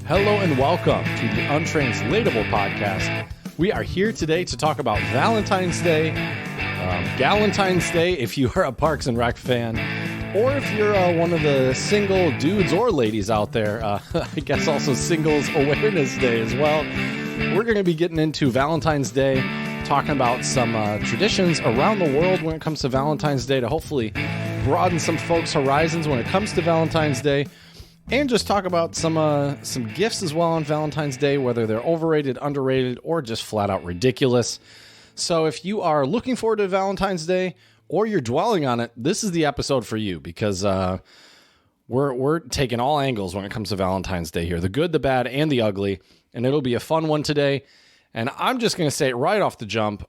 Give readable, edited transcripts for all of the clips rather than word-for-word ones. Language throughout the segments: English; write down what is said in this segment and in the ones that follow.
Hello and welcome to the Untranslatable podcast. We are here today to talk about Valentine's Day, Galentine's Day if you are a Parks and Rec fan, or if you're one of the single dudes or ladies out there, I guess also Singles Awareness Day as well. We're going to be getting into Valentine's Day, talking about some traditions around the world when it comes to Valentine's Day to hopefully broaden some folks' horizons when it comes to Valentine's Day. And just talk about some gifts as well on Valentine's Day, whether they're overrated, underrated, or just flat out ridiculous. So if you are looking forward to Valentine's Day or you're dwelling on it, this is the episode for you because we're taking all angles when it comes to Valentine's Day here, the good, the bad, and the ugly. And it'll be a fun one today. And I'm just going to say it right off the jump.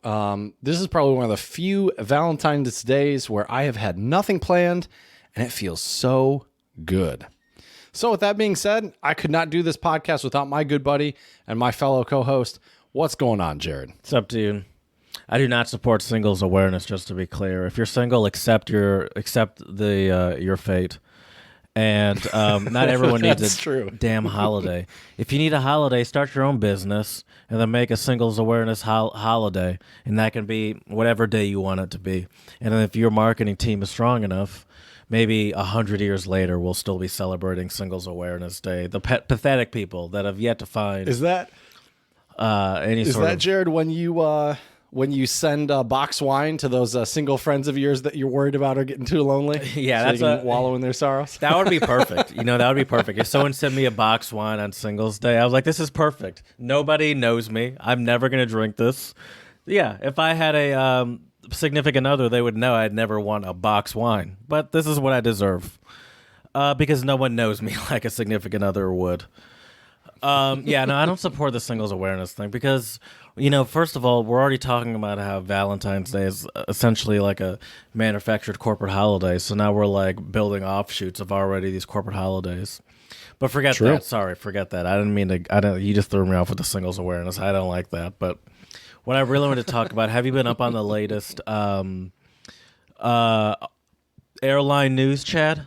This is probably one of the few Valentine's Days where I have had nothing planned, and it feels so good. So with that being said, I could not do this podcast without my good buddy and my fellow co-host. What's going on, Jared? It's up to you. I do not support singles awareness, just to be clear. If you're single, accept your fate. And not everyone needs a damn holiday. If you need a holiday, start your own business and then make a singles awareness holiday. And that can be whatever day you want it to be. And then if your marketing team is strong enough, maybe 100 years later, we'll still be celebrating Singles Awareness Day. The pathetic people that have yet to find is that Jared, when you send box wine to those single friends of yours that you're worried about are getting too lonely? Yeah, so that's they can wallow in their sorrows. That would be perfect. That would be perfect. If someone sent me a box wine on Singles Day, I was like, this is perfect. Nobody knows me. I'm never going to drink this. Yeah, if I had a significant other, they would know I'd never want a box wine, but this is what I deserve because no one knows me like a significant other would. I don't support the singles awareness thing because, first of all, we're already talking about how Valentine's Day is essentially like a manufactured corporate holiday, so now we're like building offshoots of already these corporate holidays. But forget that. Sorry, forget that. I didn't mean to. You just threw me off with the singles awareness. I don't like that, but what I really want to talk about, have you been up on the latest airline news, Chad?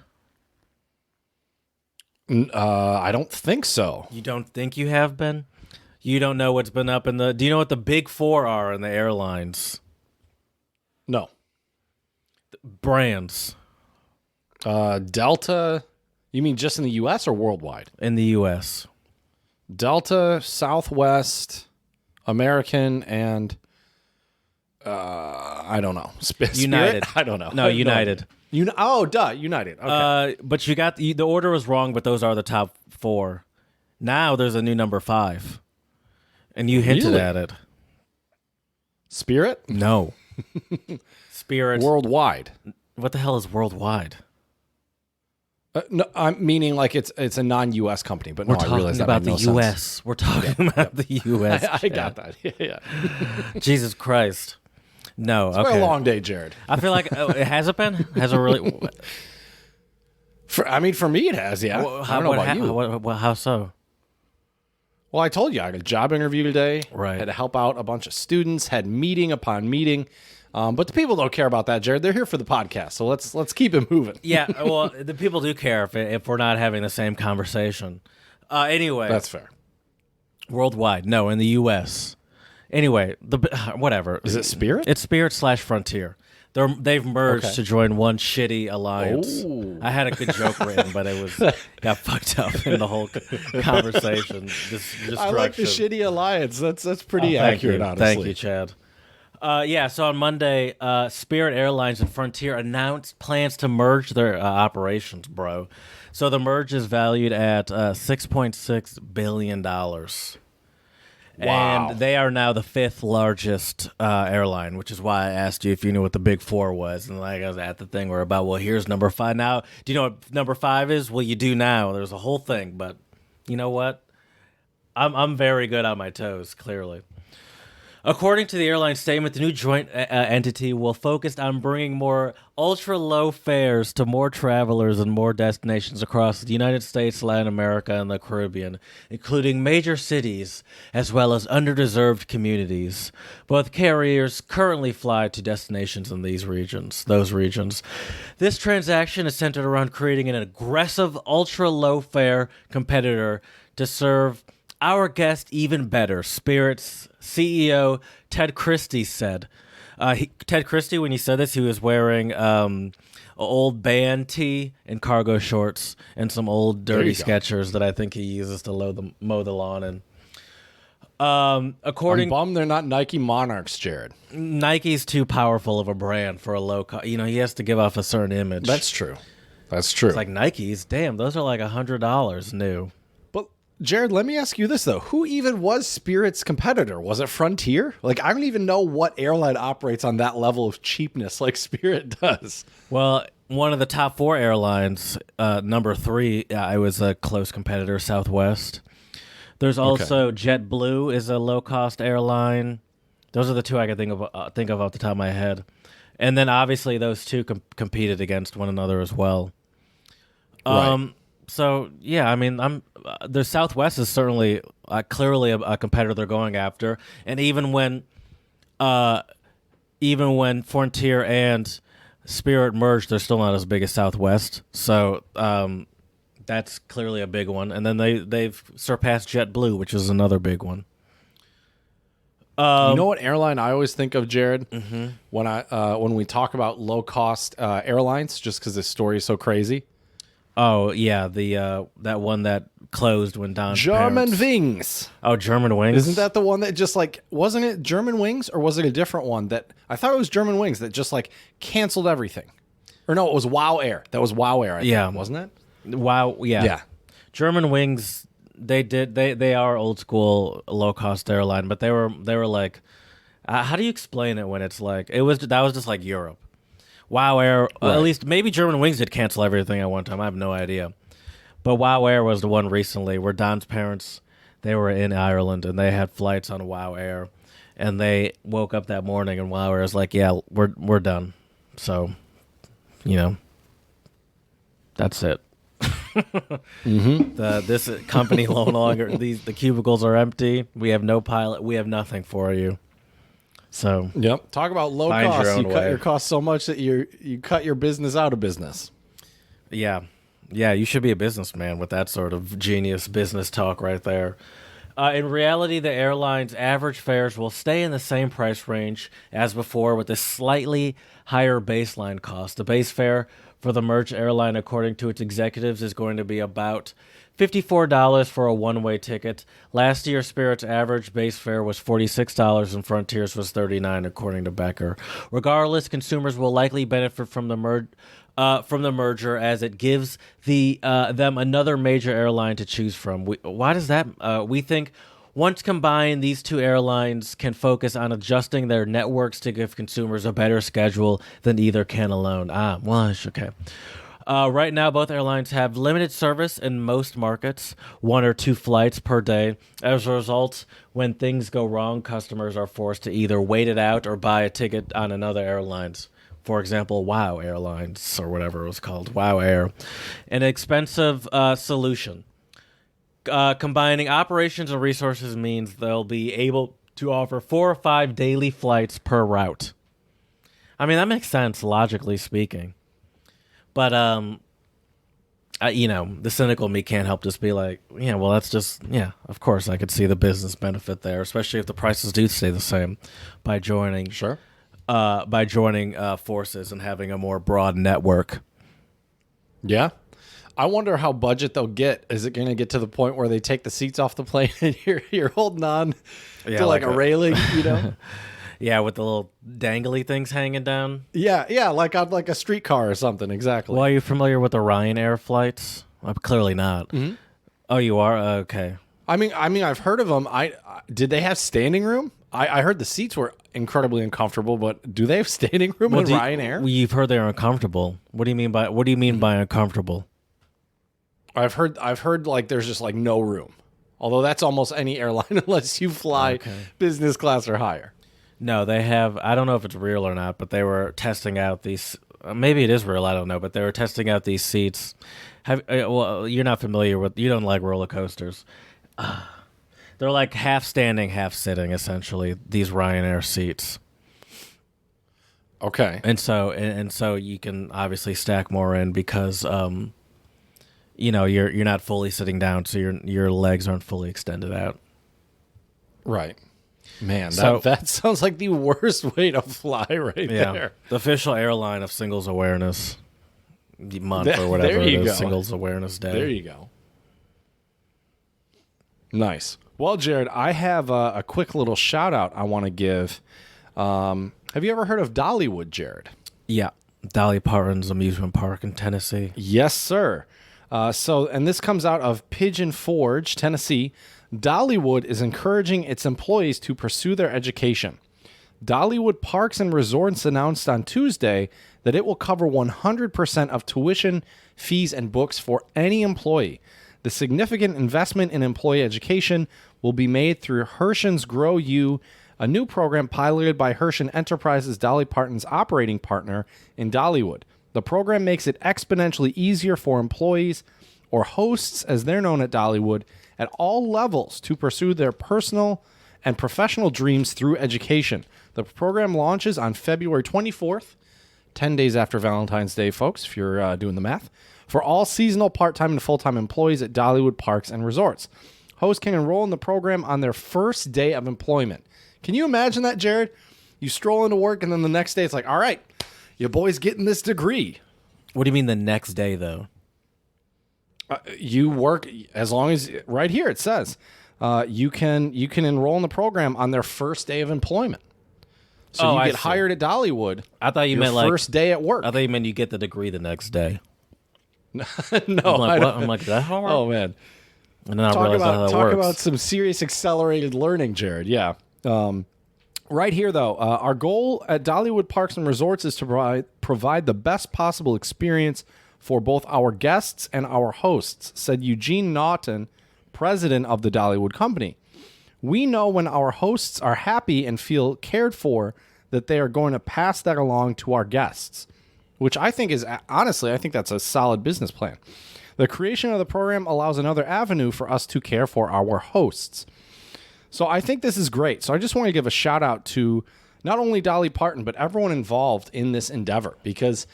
I don't think so. You don't think you have been? You don't know what's been up in the... Do you know what the big four are in the airlines? No. Brands. Delta, you mean just in the U.S. or worldwide? In the U.S. Delta, Southwest, American, and I don't know. United. I don't know. No, United. United. Okay. But you got the order was wrong, but those are the top four. Now there's a new number 5, and you hinted at it. Spirit? No. Spirit. Worldwide. What the hell is worldwide? No, I'm meaning like it's a non-U.S. company, but we're I realize that about made no the U.S. sense. We're talking about the U.S. I got that. Yeah. Jesus Christ. No, It's okay. been a long day, Jared. I feel like has it been? Has it really? For me, it has. Yeah. Well, I don't know about you. How so? Well, I told you I had a job interview today. Right. Had to help out a bunch of students. Had meeting upon meeting. But the people don't care about that, Jared. They're here for the podcast, so let's keep it moving. Yeah, well, the people do care if we're not having the same conversation. Anyway, that's fair. Worldwide, no, in the U.S. Anyway, whatever. Is it Spirit? It's Spirit / Frontier. They've merged to join one shitty alliance. Oh. I had a good joke written, but it got fucked up in the whole conversation. I like the shitty alliance. That's pretty accurate, honestly. Thank you, Chad. So on Monday, Spirit Airlines and Frontier announced plans to merge their operations, bro. So the merge is valued at $6.6 billion. Wow. And they are now the 5th largest airline, which is why I asked you if you knew what the big 4 was. And like I was at the thing where about, well, here's number 5 now. Do you know what number 5 is? Well, you do now. There's a whole thing, but you know what? I'm very good on my toes, clearly. According to the airline statement, the new joint entity will focus on bringing more ultra-low fares to more travelers and more destinations across the United States, Latin America, and the Caribbean, including major cities as well as underdeserved communities. Both carriers currently fly to destinations in those regions. This transaction is centered around creating an aggressive ultra-low fare competitor to serve our guest even better, Spirit's CEO Ted Christie said. Ted Christie, when he said this, he was wearing an old band tee and cargo shorts and some old dirty Skechers that I think he uses to mow the lawn in. I'm bummed they're not Nike Monarchs, Jared. Nike's too powerful of a brand for a low cost. You know, he has to give off a certain image. That's true. That's true. It's like Nike's. Damn, those are like $100 new. But Jared, let me ask you this though: who even was Spirit's competitor? Was it Frontier? Like, I don't even know what airline operates on that level of cheapness like Spirit does. Well, one of the top 4 airlines, number 3, I was a close competitor, Southwest. There's also JetBlue is a low-cost airline. Those are the 2 I can think of off the top of my head. And then obviously those 2 competed against one another as well. Right. So yeah, I mean, the Southwest is certainly clearly a competitor they're going after. And even when Frontier and Spirit merged, they're still not as big as Southwest. So that's clearly a big one. And then they've surpassed JetBlue, which is another big one. You know what airline I always think of, Jared? When we talk about low cost airlines, just because this story is so crazy. Oh yeah, the that one that closed when Don's German parents... Wings. Oh, German Wings. Isn't that the one that just like, wasn't it German Wings or was it a different one that I thought it was German Wings that just like canceled everything? Or no, it was Wow Air. That was Wow Air, I think, wasn't it? Wow, yeah. Yeah. German Wings, they are old school low cost airline, but they were like, how do you explain it when it's like that was just like Europe. Wow Air, right. At least maybe German Wings did cancel everything at one time. I have no idea. But Wow Air was the one recently where Don's parents, they were in Ireland and they had flights on Wow Air, and they woke up that morning and Wow Air was like, yeah, we're done. So, you know, that's it. This company no longer, the cubicles are empty. We have no pilot. We have nothing for you. So yep. Talk about low cost. You cut your costs so much that you cut your business out of business. Yeah. You should be a businessman with that sort of genius business talk right there. In reality, the airline's average fares will stay in the same price range as before, with a slightly higher baseline cost. The base fare for the merged airline, according to its executives, is going to be about $54 for a one-way ticket. Last year, Spirit's average base fare was $46 and Frontier's was $39, according to Becker. Regardless, consumers will likely benefit from the merger as it gives them another major airline to choose from. Why does that? We think once combined, these 2 airlines can focus on adjusting their networks to give consumers a better schedule than either can alone. Okay. Right now, both airlines have limited service in most markets, 1 or 2 flights per day. As a result, when things go wrong, customers are forced to either wait it out or buy a ticket on another airlines. For example, Wow Airlines, or whatever it was called, Wow Air. An expensive solution. Combining operations and resources means they'll be able to offer 4 or 5 daily flights per route. I mean, that makes sense, logically speaking. But, the cynical me can't help just be like, yeah, well, that's just, yeah, of course I could see the business benefit there, especially if the prices do stay the same by joining. Sure. By joining forces and having a more broad network. Yeah. I wonder how budget they'll get. Is it going to get to the point where they take the seats off the plane and you're holding on to like a railing, you know? Yeah, with the little dangly things hanging down. Yeah, like on like a streetcar or something. Exactly. Well, are you familiar with the Ryanair flights? Clearly not. Mm-hmm. Oh, you are? Okay. I mean, I've heard of them. Did they have standing room? I heard the seats were incredibly uncomfortable, but do they have standing room in Ryanair? You've heard they're uncomfortable. What do you mean by uncomfortable? I've heard like there's just like no room. Although that's almost any airline unless you fly business class or higher. No, they have. I don't know if it's real or not, but they were testing out these. Maybe it is real. I don't know, but they were testing out these seats. Well, you're not familiar with. You don't like roller coasters. They're like half standing, half sitting, essentially. These Ryanair seats. Okay. And so you can obviously stack more in because you're not fully sitting down, so your legs aren't fully extended out. Right. Man, So- that sounds like the worst way to fly there. The official airline of Singles Awareness Month There- or whatever there it you is, go. Singles Awareness Day. There you go. Nice. Well, Jared, I have a quick little shout out I want to give. Have you ever heard of Dollywood, Jared? Yeah. Dolly Parton's amusement park in Tennessee. Yes, sir. And this comes out of Pigeon Forge, Tennessee. Dollywood is encouraging its employees to pursue their education. Dollywood Parks and Resorts announced on Tuesday that it will cover 100% of tuition, fees, and books for any employee. The significant investment in employee education will be made through Hershen's Grow You, a new program piloted by Hershen Enterprises, Dolly Parton's operating partner in Dollywood. The program makes it exponentially easier for employees, or hosts as they're known at Dollywood, at all levels to pursue their personal and professional dreams through education. The program launches on February 24th, 10 days after Valentine's Day, folks, if you're doing the math, for all seasonal, part-time, and full-time employees at Dollywood Parks and Resorts. Hosts can enroll in the program on their first day of employment. Can you imagine that, Jared? You stroll into work, and then the next day it's like, all right, your boy's getting this degree. What do you mean the next day, though? You work as long as right here it says you can enroll in the program on their first day of employment. So you I get see. hired at Dollywood. I thought you your meant like first day at work. I thought you meant you get the degree the next day. No, I'm like, I what? don't- I'm like, that hard? Oh man, And then I realized how that talk works. about some serious accelerated learning, Jared. Yeah. Right here, though, our goal at Dollywood Parks and Resorts is to provide the best possible experience for both our guests and our hosts, said Eugene Naughton, president of the Dollywood Company. We know when our hosts are happy and feel cared for that they are going to pass that along to our guests, which I think is, honestly, I think that's a solid business plan. The creation of the program allows another avenue for us to care for our hosts. So I think this is great. So I just want to give a shout out to not only Dolly Parton, but everyone involved in this endeavor, because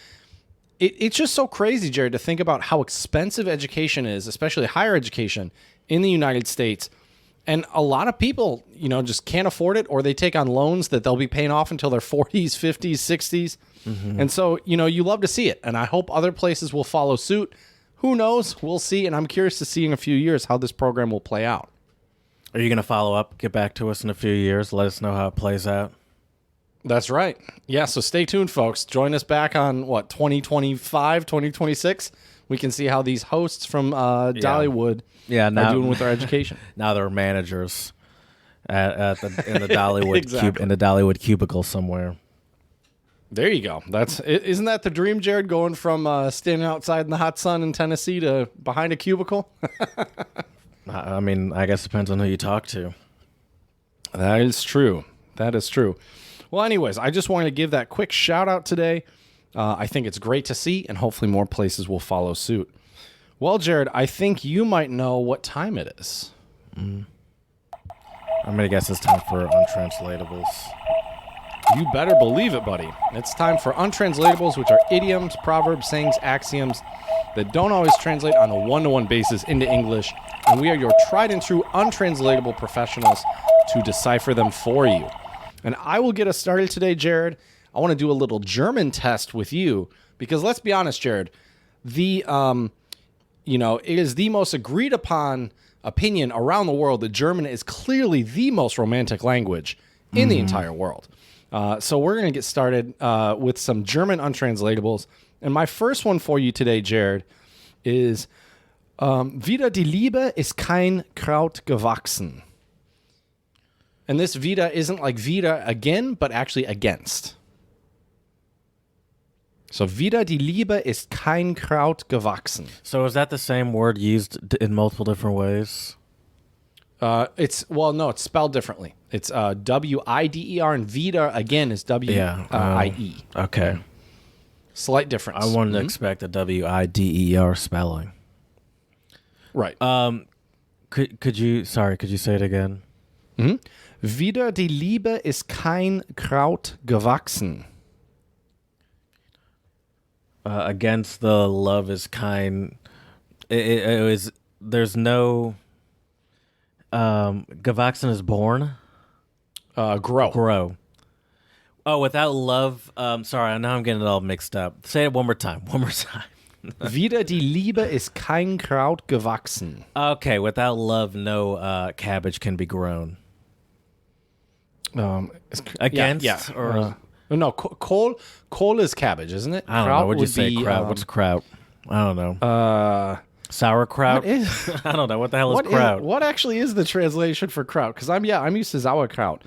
it's just so crazy, Jared, to think about how expensive education is, especially higher education in the United States. And a lot of people, just can't afford it, or they take on loans that they'll be paying off until their 40s, 50s, 60s. Mm-hmm. And so, you love to see it. And I hope other places will follow suit. Who knows? We'll see. And I'm curious to see in a few years how this program will play out. Are you going to follow up, get back to us in a few years, let us know how it plays out? That's right. Yeah, so stay tuned, folks. Join us back on, 2025, 2026? We can see how these hosts from Dollywood are doing with their education. Now they're managers in the Dollywood Exactly. in the Dollywood cubicle somewhere. There you go. Isn't that the dream, Jared, going from standing outside in the hot sun in Tennessee to behind a cubicle? I mean, I guess it depends on who you talk to. That is true. That is true. Well, anyways, I just wanted to give that quick shout out today. I think it's great to see, and hopefully more places will follow suit. Well, Jared, I think you might know what time it is. I'm going to guess it's time for Untranslatables. You better believe it, buddy. It's time for Untranslatables, which are idioms, proverbs, sayings, axioms that don't always translate on a one-to-one basis into English, and we are your tried and true untranslatable professionals to decipher them for you. And I will get us started today, Jared. I want to do a little German test with you, because let's be honest, Jared, it is the most agreed upon opinion around the world that German is clearly the most romantic language in the entire world. So we're going to get started with some German untranslatables. And my first one for you today, Jared, is Wieder die Liebe ist kein Kraut gewachsen. And this wieder isn't like wieder again, but actually against. So wieder die Liebe ist kein Kraut gewachsen. So is that the same word used in multiple different ways? It's spelled differently. It's W-I-D-E-R, and wieder again is W-I-E. Okay. Slight difference. I wanted to expect a W-I-D-E-R spelling. Right. Could you say it again? Mm-hmm. Wieder die Liebe ist kein Kraut gewachsen. Against the love is kind. It was. There's no. Gewachsen is born. Grow. Grow. Oh, without love. Sorry, now I'm getting it all mixed up. Say it one more time. One more time. Wider die Liebe ist kein Kraut gewachsen. Okay, without love, no cabbage can be grown. Against or no, cole is cabbage, isn't it? I don't know. What'd you say? Kraut. What's kraut? I don't know. Sauerkraut. I don't know what the hell is kraut. What actually is the translation for kraut? Because I'm used to sauerkraut.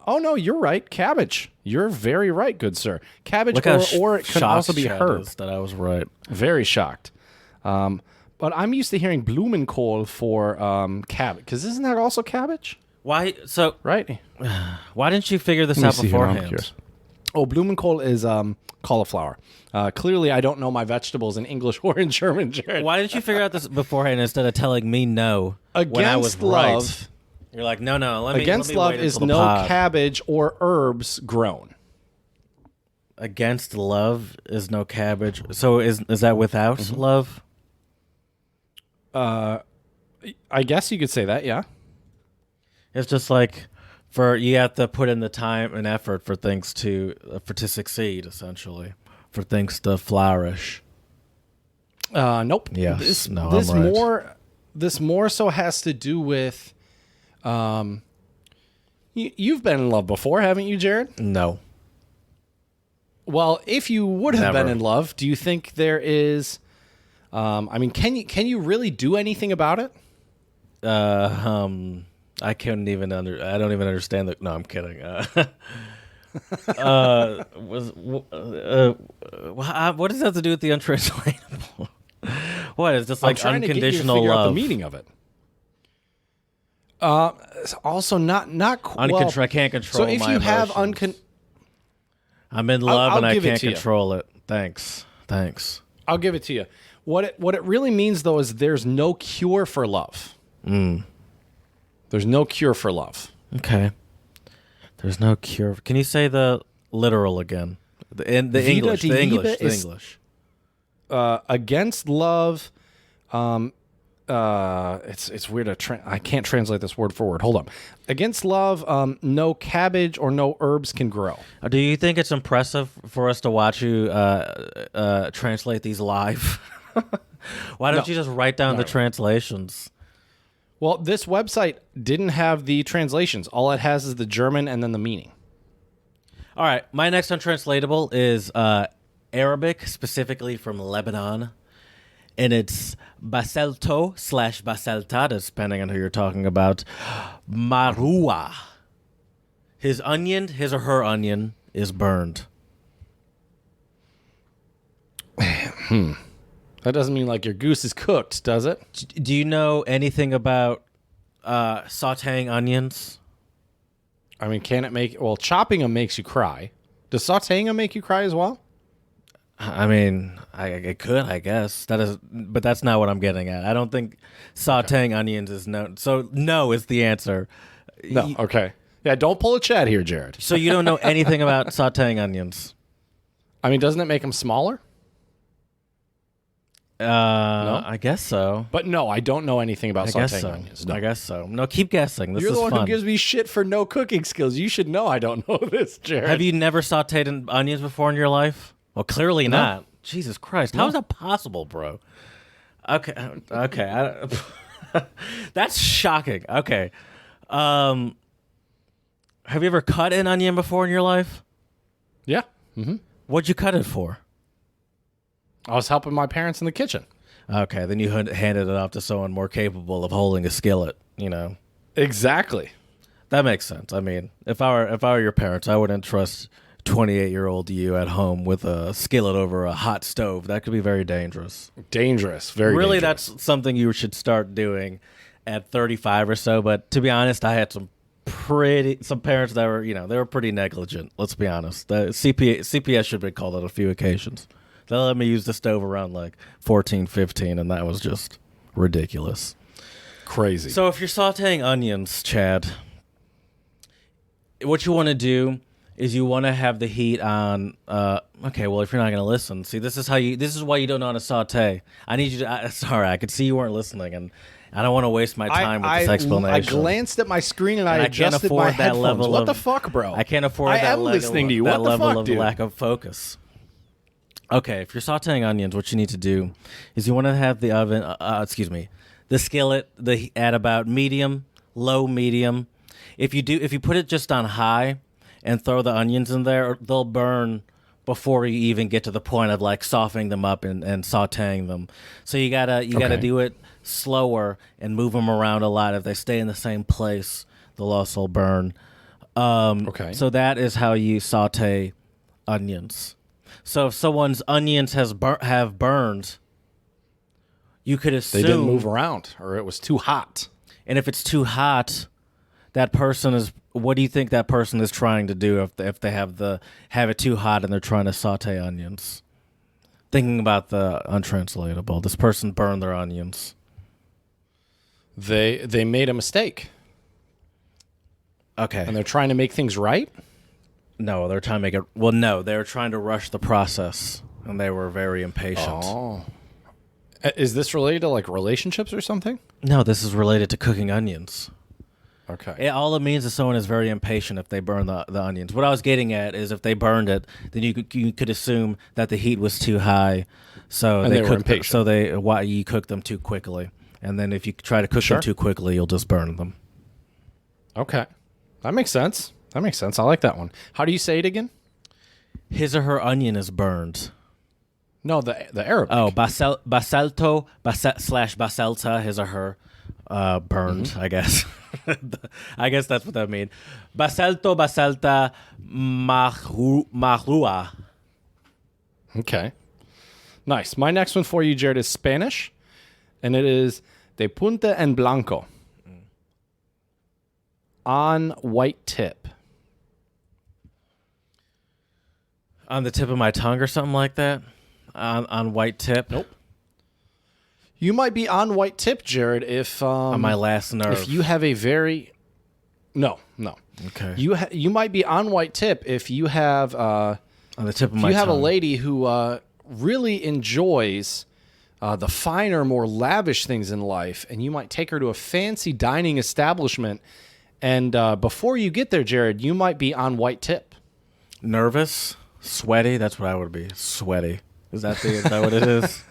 Oh no, you're right. Cabbage. You're very right, good sir. Cabbage, or it can also be herb. That I was right. Very shocked. But I'm used to hearing Blumenkohl for cabbage. Because isn't that also cabbage? Why? So right. Why didn't you figure this out beforehand? Oh, Blumenkohl is cauliflower. Clearly, I don't know my vegetables in English or in German, Jared. Why didn't you figure out this beforehand instead of telling me no when I was love, right? You're like, no, let me. Against let me love wait is until no the pod. cabbage or herbs grown. Against love is no cabbage. So is that without love? I guess you could say that, yeah. It's just like you have to put in the time and effort for things to succeed, essentially, for things to flourish. Nope. Yes. I'm right. This more so has to do with, you've been in love before, haven't you, Jared? No. Well, if you would have been in love, do you think there is? Can you really do anything about it? I couldn't even I don't even understand the. No, I'm kidding. What does that have to do with the untranslatable? What is this like I'm unconditional to get you to figure love? out the meaning of it. Also not I can't control. So if my you have emotions. I'm in love I'll and I give it can't to you. control it. Thanks. I'll give it to you. What it really means though is there's no cure for love. There's no cure for love. Okay. There's no cure. Can you say the literal again? The English. The English. Against love. It's weird to I can't translate this word for word. Hold on. Against love, no cabbage or no herbs can grow. Do you think it's impressive for us to watch you translate these live? Why don't you just write down the translations? Well, this website didn't have the translations. All it has is the German and then the meaning. All right. My next untranslatable is Arabic, specifically from Lebanon. And it's baselto/baselta, depending on who you're talking about. Marua. His or her onion is burned. That doesn't mean like your goose is cooked, does it? Do you know anything about sauteing onions? I mean, can it make... Well, chopping them makes you cry. Does sauteing them make you cry as well? I mean, it could, I guess. But that's not what I'm getting at. I don't think sauteing onions is known. So no is the answer. No, okay. Yeah, don't pull a chat here, Jared. So you don't know anything about sauteing onions? I mean, doesn't it make them smaller? No? I guess so. But no, I don't know anything about sauteing onions. No. I guess so. No, keep guessing. This You're is the one fun. who gives me shit for no cooking skills. You should know I don't know this, Jared. Have you never sauteed onions before in your life? Well, clearly not. Jesus Christ. How is that possible, bro? Okay. That's shocking. Okay. Have you ever cut an onion before in your life? Yeah. Mm-hmm. What'd you cut it for? I was helping my parents in the kitchen. Okay, then you handed it off to someone more capable of holding a skillet, you know. Exactly. That makes sense. I mean, if I were your parents, I wouldn't trust 28-year-old you at home with a skillet over a hot stove. That could be very dangerous. Dangerous. Very really dangerous. That's something you should start doing at 35 or so, but to be honest, I had some parents that were, they were pretty negligent. Let's be honest. The CPS should be called on a few occasions. They let me use the stove around like 14, 15, and that was just ridiculous. Crazy. So if you're sauteing onions, Chad, what you want to do is you want to have the heat on. Okay, well, if you're not going to listen, see, this is why you don't know how to saute. I need you to. Sorry, I could see you weren't listening, and I don't want to waste my time with this explanation. I glanced at my screen and I adjusted can't afford my that headphones. level What of, the fuck, bro? I can't afford I that am listening to you. That What the level fuck, of dude? lack of focus. Okay, if you're sauteing onions, what you need to do is you want to have the oven. The skillet at about medium, low medium. If you put it just on high and throw the onions in there, they'll burn before you even get to the point of like softening them up and sauteing them. So you gotta do it slower and move them around a lot. If they stay in the same place, they'll also burn. So that is how you saute onions. So if someone's onions have burned, you could assume They didn't move around, or it was too hot. And if it's too hot, that person is. What do you think that person is trying to do if they have it too hot and they're trying to saute onions? Thinking about the untranslatable, this person burned their onions. They made a mistake. Okay. And they're trying to make things right? No, they're trying to make it. Well, no, they were trying to rush the process, and they were very impatient. Oh. Is this related to like relationships or something? No, this is related to cooking onions. Okay. All it means is someone is very impatient if they burn the onions. What I was getting at is if they burned it, then you could assume that the heat was too high, so they were impatient. You cook them too quickly, and then if you try to cook them too quickly, you'll just burn them. Okay, that makes sense. I like that one. How do you say it again? His or her onion is burned. No, the Arabic. Oh, basalta, his or her. Burned, I guess. I guess that's what that means. Basalta mahrua. Okay. Nice. My next one for you, Jared, is Spanish, and it is de punta en blanco. On white tip. On the tip of my tongue or something like that? On white tip? Nope. You might be on white tip, Jared, if on my last nerve. If you have a very no. Okay. You might be on white tip if you have on the tip of my tongue. You have a lady who really enjoys the finer, more lavish things in life, and you might take her to a fancy dining establishment, and before you get there, Jared, you might be on white tip. Nervous, sweaty. That's what I would be. Sweaty. Is that what it is?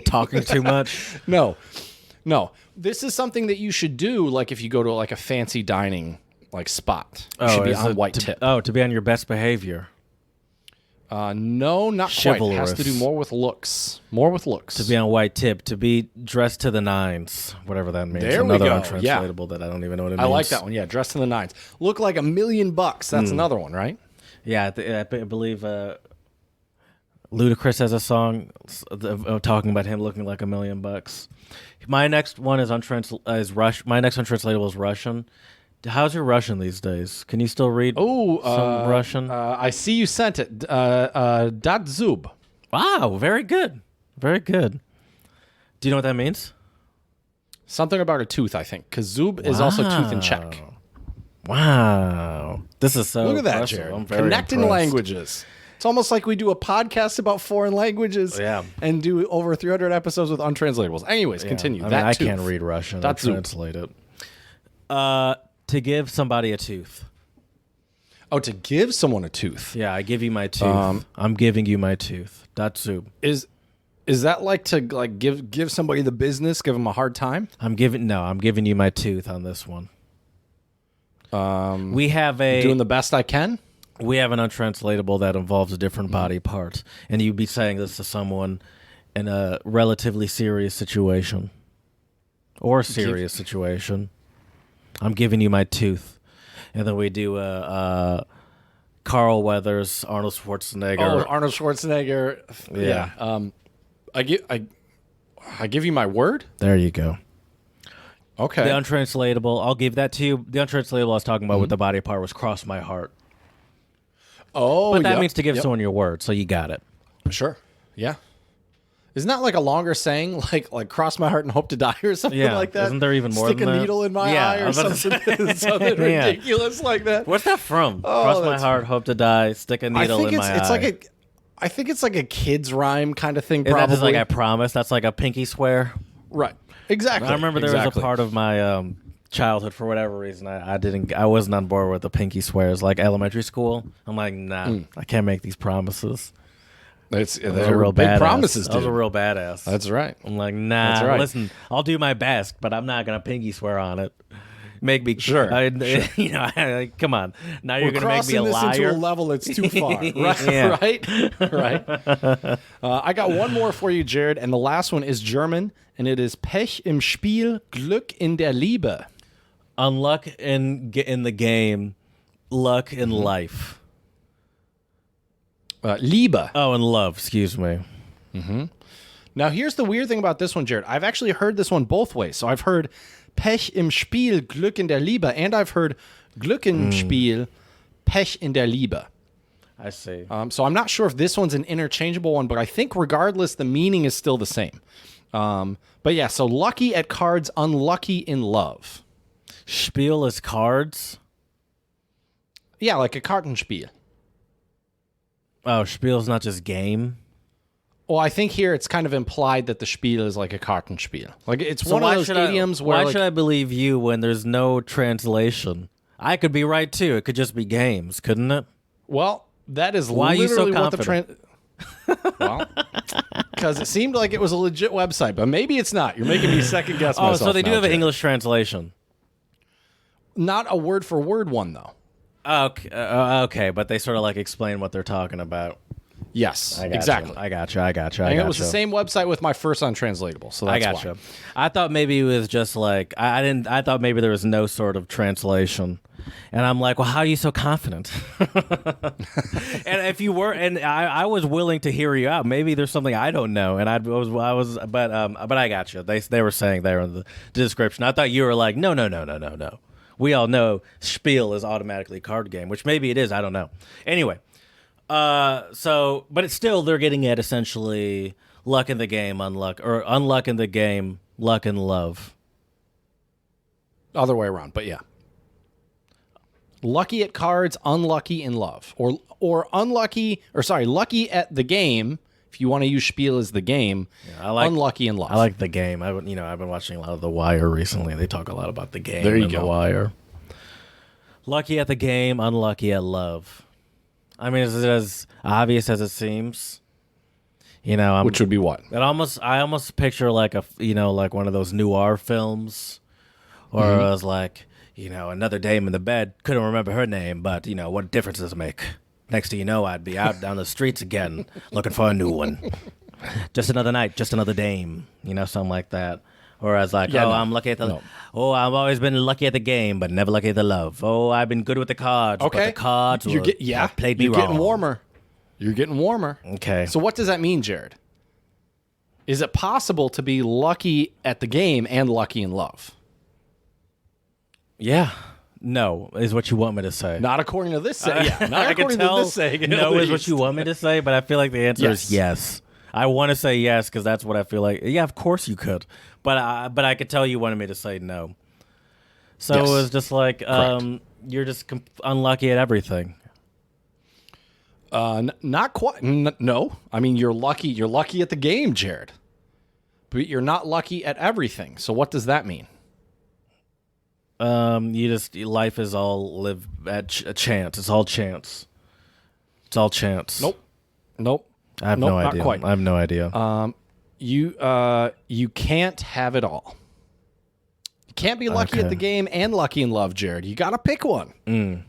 Talking too much? No. This is something that you should do, like if you go to like a fancy dining like spot. You should be on white tip. To be on your best behavior. No, not Chivalrous. quite. It has to do more with looks. More with looks. To be on white tip. To be dressed to the nines. Whatever that means. There Another we go. untranslatable that I don't even know what it means. I like that one. Yeah, dressed to the nines. Look like $1 million. That's another one, right? Yeah, I believe Ludacris has a song talking about him looking like $1 million. My next one is Rush. My next untranslatable is Russian. How's your Russian these days? Can you still read some Russian? I see you sent it. Dat zub. Wow, very good. Very good. Do you know what that means? Something about a tooth, I think. Because zub is also tooth in Czech. Wow. This is so Look at that, impressive. Jared. I'm very Connecting impressed. languages. It's almost like we do a podcast about foreign languages and do over 300 episodes with Untranslatables. Anyways, continue. I can't read Russian. I'll translate it. To give somebody a tooth. Oh, to give someone a tooth. Yeah, I give you my tooth. I'm giving you my tooth. Datsub. Is that like to give somebody the business, give them a hard time? I'm giving you my tooth on this one. We have doing the best I can. We have an untranslatable that involves a different body part, and you'd be saying this to someone in a relatively serious situation or serious situation. I'm giving you my tooth, and then we do Carl Weathers, Arnold Schwarzenegger. Oh, Arnold Schwarzenegger. Yeah. I give you my word. There you go. Okay. The untranslatable, I'll give that to you. The untranslatable I was talking about with the body part was cross my heart. Oh, but that means to give someone your word, so you got it. Sure. Yeah. Isn't that like a longer saying, like cross my heart and hope to die or something like that? Isn't there even more Stick than a that? needle in my eye or something, something ridiculous like that? What's that from? Cross my heart, hope to die, stick a needle in my eye. I think it's like a kid's rhyme kind of thing. Is Probably that just like I promise? That's like a pinky swear. Right. Exactly. I remember there was a part of my childhood, for whatever reason, I wasn't on board with the pinky swears, like elementary school. I'm like, nah, I can't make these promises. They're real big promises, dude. Those are real badass. That's right. I'm like, nah. That's right. Listen, I'll do my best, but I'm not gonna pinky swear on it. Make me sure. You know, come on. Now you're gonna make me a liar. Crossing this into a level that's too far. Right. Right. I got one more for you, Jared, and the last one is German, and it is Pech im Spiel, Glück in der Liebe. Unluck in the game, luck in life. Liebe. Oh, and love. Excuse me. Mm-hmm. Now, here's the weird thing about this one, Jared. I've actually heard this one both ways. So I've heard Pech im Spiel, Glück in der Liebe, and I've heard Glück im Spiel, Pech in der Liebe. I see. So I'm not sure if this one's an interchangeable one, but I think regardless, the meaning is still the same. But yeah, so lucky at cards, unlucky in love. Spiel is cards? Yeah, like a Kartenspiel. Oh, Spiel's not just game? Well, I think here it's kind of implied that the Spiel is like a Kartenspiel. Like it's one of those idioms where... Why should I believe you when there's no translation? I could be right, too. It could just be games, couldn't it? Well, that is why literally are you so what the... Well, because it seemed like it was a legit website, but maybe it's not. You're making me second guess myself. Oh, so they do have an English translation. Not a word for word one, though. Okay, but they sort of like explain what they're talking about. Yes, exactly. I got you. And it was the same website with my first Untranslatable, so that's why. I thought maybe it was just like I thought maybe there was no sort of translation, and I'm like, well, how are you so confident? And if you were, and I was willing to hear you out. Maybe there's something I don't know, and but I got you. They were saying there in the description. I thought you were like, no. We all know Spiel is automatically card game, which maybe it is. I don't know. Anyway. But it's still, they're getting at essentially luck in the game, unluck in the game, luck in love. Other way around, but yeah. Lucky at cards, unlucky in love. Or lucky at the game, if you want to use Spiel as the game, unlucky in love. I like the game. I've been watching a lot of The Wire recently. They talk a lot about the game. There you go. The Wire. Lucky at the game, unlucky at love. I mean, is it as obvious as it seems? Which would be what? I almost picture like like one of those noir films, or I was like, another dame in the bed, couldn't remember her name, but what difference does it make? Next thing you know, I'd be out down the streets again, looking for a new one. Just another night, just another dame, something like that. Or I was like, I'm lucky at the... Oh, I've always been lucky at the game, but never lucky at the love. Oh, I've been good with the cards, but the cards have played me wrong. You're getting warmer. You're getting warmer. Okay. So what does that mean, Jared? Is it possible to be lucky at the game and lucky in love? Yeah. No, is what you want me to say. Not according to this saying. Not according to this saying. No is what you want me to say, but I feel like the answer is yes. I want to say yes because that's what I feel like. Yeah, of course you could. But I could tell you wanted me to say no. So it was just like, you're just unlucky at everything. Not quite. No. I mean, you're lucky. You're lucky at the game, Jared. But you're not lucky at everything. So what does that mean? Life is all live at a chance. It's all chance. It's all chance. Nope. I have no idea. Not quite. I have no idea. You can't have it all. You can't be lucky at the game and lucky in love, Jared. You got to pick one. And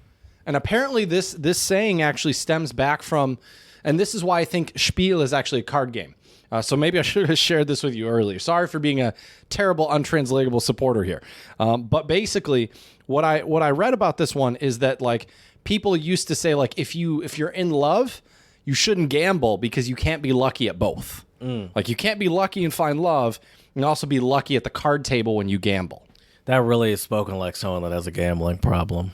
apparently this saying actually stems back from, and this is why I think Spiel is actually a card game. So maybe I should have shared this with you earlier. Sorry for being a terrible untranslatable supporter here. But basically, what I read about this one is that like people used to say like if you're in love, you shouldn't gamble because you can't be lucky at both. Like you can't be lucky and find love and also be lucky at the card table when you gamble. That really is spoken like someone that has a gambling problem.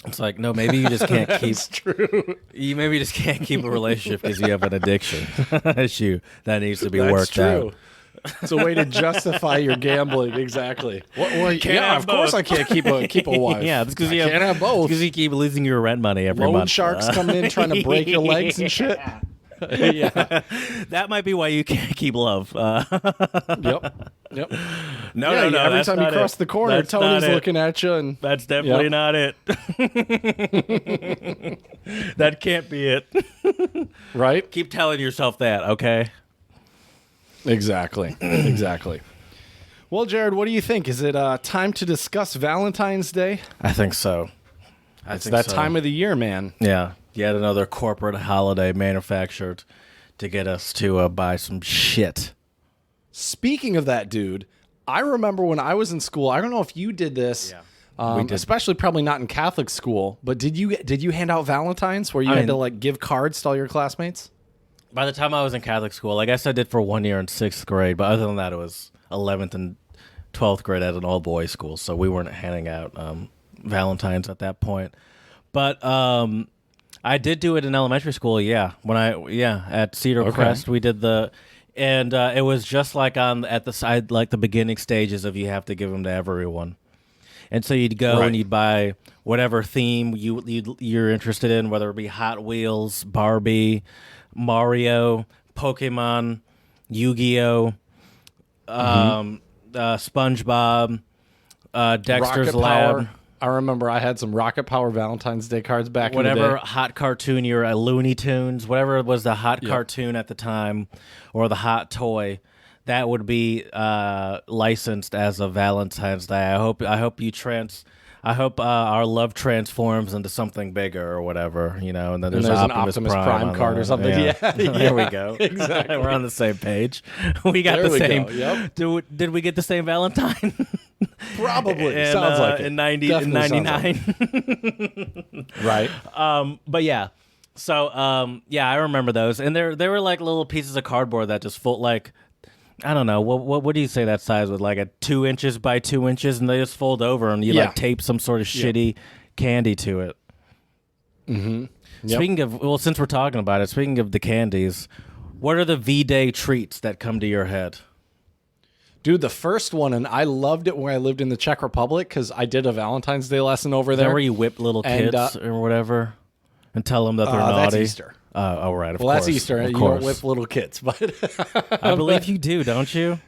It's like, no, maybe you just can't keep. It's true. You maybe just can't keep a relationship because you have an addiction issue that needs to be That's worked true. out. It's a way to justify your gambling. Exactly. Well, Can't yeah, have of course both. I can't keep a wife. Yeah, because I you can't have both. Because you keep losing your rent money every Loan month. sharks coming in trying to break your legs and shit. Yeah. That might be why you can't keep love. Yep. No, Yeah, no. every that's time you not cross it. the corner, That's Tony's not it. looking at you, and That's definitely Yep. not it. That can't be it. right. Keep telling yourself that, okay? Exactly. Well, Jared, what do you think? Is it time to discuss Valentine's Day? I think so. It's that time of the year, man. Yeah, yet another corporate holiday manufactured to get us to buy some shit. Speaking of that, dude, I remember when I was in school. I don't know if you did this. Yeah. We did. Especially probably not in Catholic school. But did you hand out Valentines where you had to like give cards to all your classmates? By the time I was in Catholic school, I guess I did for 1 year in 6th grade, but other than that, it was 11th and 12th grade at an all-boys school, so we weren't handing out Valentines at that point. But I did do it in elementary school, yeah. At Cedar Crest, we did and it was just like at the side, like the beginning stages of you have to give them to everyone. And so you'd go and you'd buy whatever theme you're interested in, whether it be Hot Wheels, Barbie, Mario, Pokemon, Yu-Gi-Oh, SpongeBob, Dexter's Rocket Lab. Power. I remember I had some Rocket Power Valentine's Day cards back in the Whatever day. hot cartoon you're at, Looney Tunes, whatever was the hot cartoon at the time, or the hot toy, that would be licensed as a Valentine's Day. I hope our love transforms into something bigger or whatever, and then there's an Optimus Prime on card or there. something. Yeah. There we go. Exactly. We're on the same page. We got There the we same. go. Yep. Did we get the same Valentine? Probably. Sounds like it. In 90, Definitely in sounds like 99. Right. But yeah. So I remember those. And they were like little pieces of cardboard that just fold like, I don't know, what do you say that size was, like a 2 inches by 2 inches, and they just fold over and you like tape some sort of shitty candy to it. Mm-hmm. Yep. Speaking of, since we're talking about it, speaking of the candies, what are the V-Day treats that come to your head? Dude, the first one, and I loved it when I lived in the Czech Republic because I did a Valentine's Day lesson over Is that there. where you whip little kids or whatever and tell them that they're naughty? That's Easter. Oh, right. Of Well, course. that's Easter. Of You course. don't whip little kids, but I believe you do, don't you?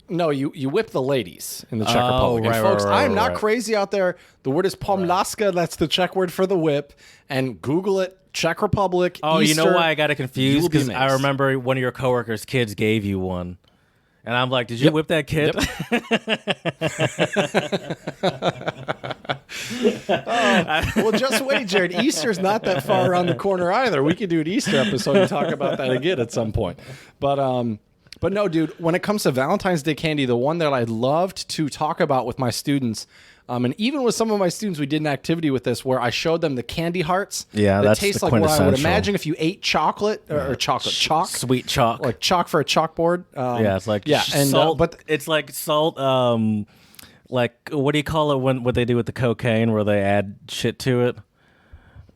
no, you whip the ladies in the Czech Republic. right, And folks, right, I'm not right. crazy out there. The word is pomlaska. That's the Czech word for the whip. And Google it, Czech Republic. Oh, Easter, you know why I got it you confused? will be Because I amazed. remember one of your coworkers' kids gave you one. And I'm like, did you whip that kid? Well, just wait, Jared. Easter's not that far around the corner either. We could do an Easter episode and talk about that again at some point. But no, dude, when it comes to Valentine's Day candy, the one that I loved to talk about with my students, and even with some of my students, we did an activity with this where I showed them the candy hearts. Yeah, that that's taste the like what I would quintessential. imagine if you ate chocolate or chalk, Sweet chalk. like chalk for a chalkboard. Yeah, it's like and salt. but It's like salt. Like what do you call it when what they do with the cocaine where they add shit to it?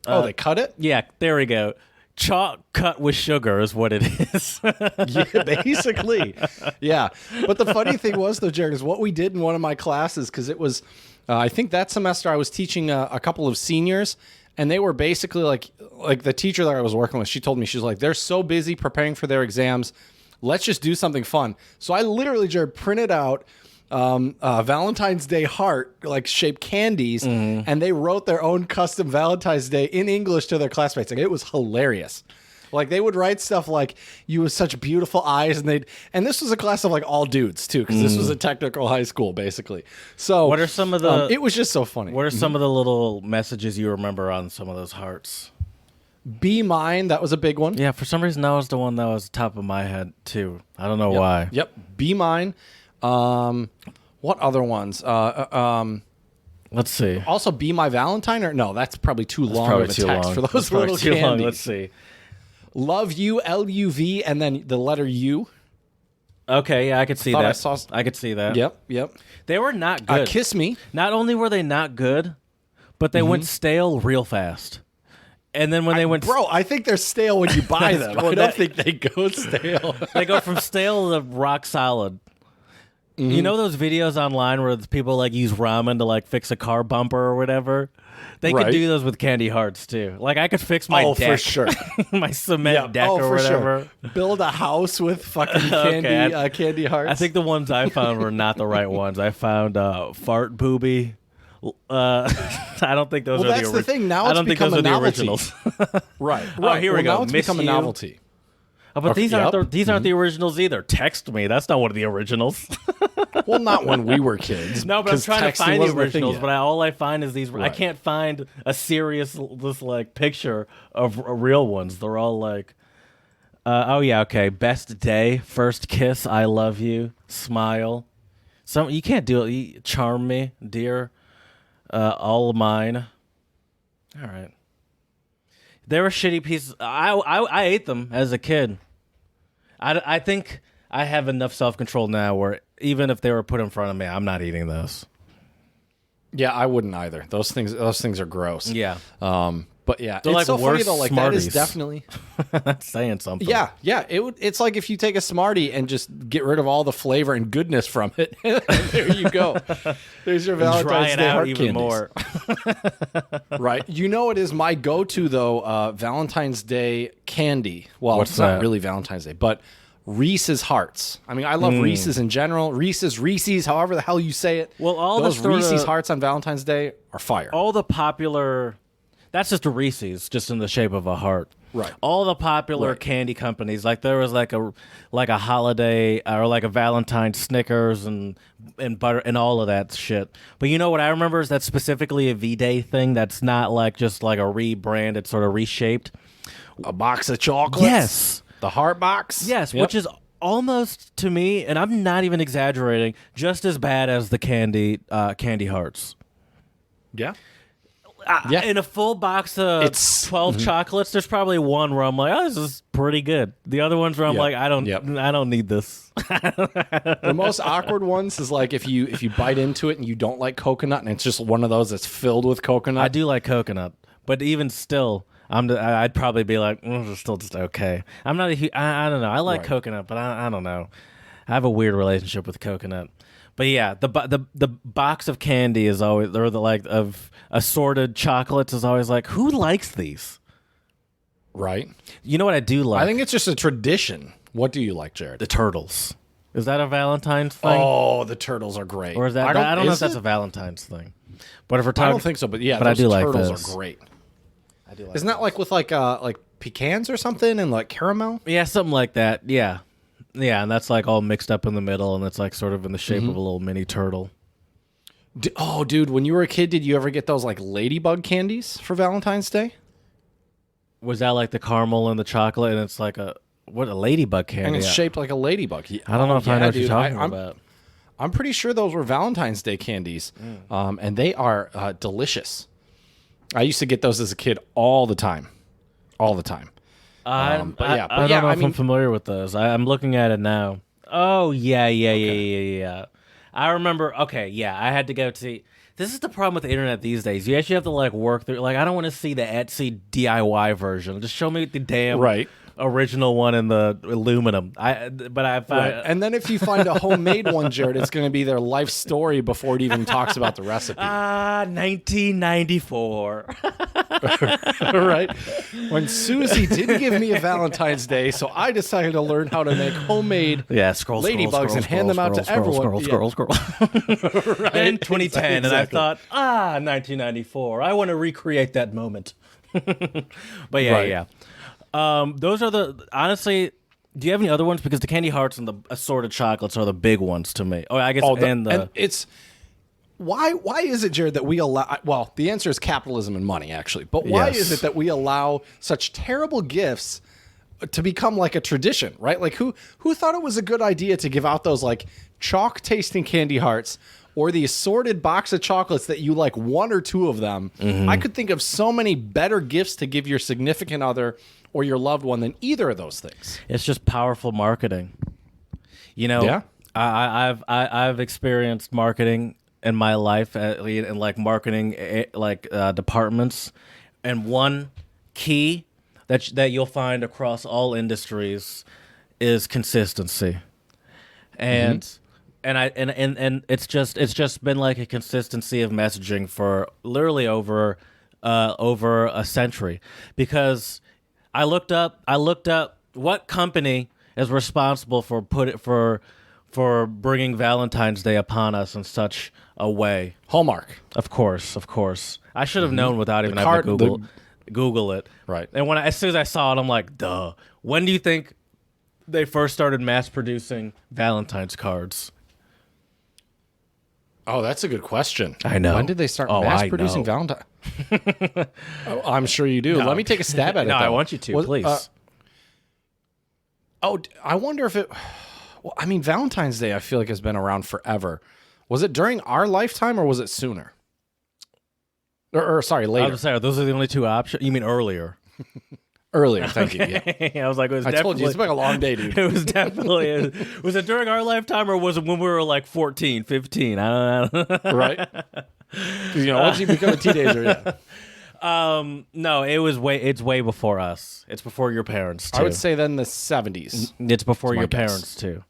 they cut it. Yeah, there we go. Chalk cut with sugar is what it is. Yeah, basically. Yeah. But the funny thing was, though, Jared, is what we did in one of my classes, because it was, I think that semester I was teaching a couple of seniors, and they were basically like the teacher that I was working with, she told me, she's like, they're so busy preparing for their exams. Let's just do something fun. So I literally, Jared, printed out Valentine's Day heart like shaped candies, and they wrote their own custom Valentine's Day in English to their classmates. Like, it was hilarious. Like, they would write stuff like, you have such beautiful eyes, and this was a class of like all dudes too, because this was a technical high school basically. So What are some of the? it was just so funny. What are some of the little messages you remember on some of those hearts? Be mine, that was a big one. Yeah, for some reason that was the one that was top of my head too. I don't know why. Yep. Be mine. What other ones? Let's see. Also, be my Valentine, or no? That's probably too long Probably of a too text long. for That's those probably little too long. candies. Let's see. Love you, LUV, and then the letter U. Okay, yeah, I could see thought that. I saw- I could see that. Yep. They were not good. Kiss me. Not only were they not good, but they went stale real fast. And then when they went... Bro, I think they're stale when you buy them. I don't think they go stale. They go from stale to rock solid. You know those videos online where people like use ramen to like fix a car bumper or whatever? They could do those with candy hearts too. Like I could fix my deck. For sure. My cement deck or whatever. Sure. Build a house with fucking candy candy hearts. I think the ones I found were not the right ones. I found fart booby. I don't think those are the originals. That's the thing. Now it's become a novelty. Originals. Right. Oh, here we go. Now it's become a novelty. Oh, but these aren't the originals either. Text me. That's not one of the originals. Well, not when we were kids. No, but I'm trying to find the originals. But all I find is these. Right. I can't find a serious like picture of real ones. They're all like, oh yeah, okay. Best day, first kiss, I love you, smile. Some you can't do it. Charm me, dear. All of mine. All right. They were shitty pieces. I ate them as a kid. I think I have enough self-control now where even if they were put in front of me, I'm not eating those. Yeah, I wouldn't either. Those things are gross. Yeah. But yeah, they're it's like so funny worse though. Like Smarties. that is definitely That's saying something. Yeah. It's like if you take a Smartie and just get rid of all the flavor and goodness from it. There you go. There's your Valentine's Day heart even candies. more. Right. You know it is my go-to though. Valentine's Day candy. Well, What's it's not that? really Valentine's Day, but Reese's Hearts. I mean, I love Reese's in general. Reese's, however the hell you say it. Well, all those the sorta- Reese's Hearts on Valentine's Day are fire. All the popular. That's just a Reese's, just in the shape of a heart. Right. All the popular candy companies, like there was like a holiday or like a Valentine Snickers and butter and all of that shit. But you know what I remember is that specifically a V-Day thing that's not like just like a rebranded, sort of reshaped. A box of chocolates. Yes. The heart box. Yes, Yep. which is almost to me, and I'm not even exaggerating, just as bad as the candy hearts. Yeah. Yeah. In a full box of 12 chocolates, there's probably one where I'm like, oh, this is pretty good. The other ones where I'm like, I don't need this. The most awkward ones is like if you bite into it and you don't like coconut and it's just one of those that's filled with coconut. I do like coconut, but even still, I'd probably be like, it's still just okay. I'm not I don't know. I like coconut, but I don't know. I have a weird relationship with coconut. But yeah, the box of candy is always, or the like of assorted chocolates is always like, who likes these? Right. You know what I do like? I think it's just a tradition. What do you like, Jared? The turtles. Is that a Valentine's thing? Oh, the turtles are great. Or is that? I don't know if that's a Valentine's thing. But if we're talking, I don't think so. But yeah, I do like turtles those. are great. I do like. Isn't that like with like pecans or something and like caramel? Yeah, something like that. Yeah. Yeah, and that's like all mixed up in the middle, and it's like sort of in the shape of a little mini turtle. Oh, dude, when you were a kid, did you ever get those like ladybug candies for Valentine's Day? Was that like the caramel and the chocolate, and it's like a ladybug candy? And it's shaped like a ladybug. I don't know if I know what you're talking I'm, about. I'm pretty sure those were Valentine's Day candies, and they are delicious. I used to get those as a kid all the time. I don't know if I'm familiar with those. I'm looking at it now. Oh, yeah. I remember, I had to go to... This is the problem with the internet these days. You actually have to, like, work through... Like, I don't want to see the Etsy DIY version. Just show me the damn original one in the aluminum. And then if you find a homemade one, Jared, it's going to be their life story before it even talks about the recipe. 1994. Right? When Susie didn't give me a Valentine's Day, so I decided to learn how to make homemade ladybugs and hand them out to everyone. Scroll. Right? Then 2010, and I thought, 1994. I want to recreate that moment. But yeah. Those are honestly, do you have any other ones? Because the candy hearts and the assorted chocolates are the big ones to me. Oh, I guess, and it's, why is it, Jared, that we allow, well, the answer is capitalism and money, actually, but why is it that we allow such terrible gifts to become like a tradition, right? Like who thought it was a good idea to give out those like chalk tasting candy hearts or the assorted box of chocolates that you like one or two of them? I could think of so many better gifts to give your significant other or your loved one than either of those things. It's just powerful marketing. You know, I've experienced marketing in my life in like marketing departments, and one key that you'll find across all industries is consistency. And and it's just been like a consistency of messaging for literally over a century, because I looked up what company is responsible for bringing Valentine's Day upon us in such a way. Hallmark. Of course. I should have known without even having to Google it. Right. And as soon as I saw it, I'm like, duh. When do you think they first started mass producing Valentine's cards? Oh, that's a good question. I know. When did they start mass producing Valentine? Oh, I'm sure you do. No. Let me take a stab at it. No, though. I want you to, please. I wonder if it. Well, I mean, Valentine's Day, I feel like has been around forever. Was it during our lifetime or was it sooner? Or sorry, later. I'm sorry, those are the only two options. You mean earlier? Earlier, thank you. Yeah. I was like, I told you, it's been a long day, dude. It was definitely. Was it during our lifetime, or was it when we were like 14, 15? I don't know. Right? Because, once you become a teenager, yeah. No, it's way before us. It's before your parents, too. I would say then the 70s. It's before my your guess. parents, too.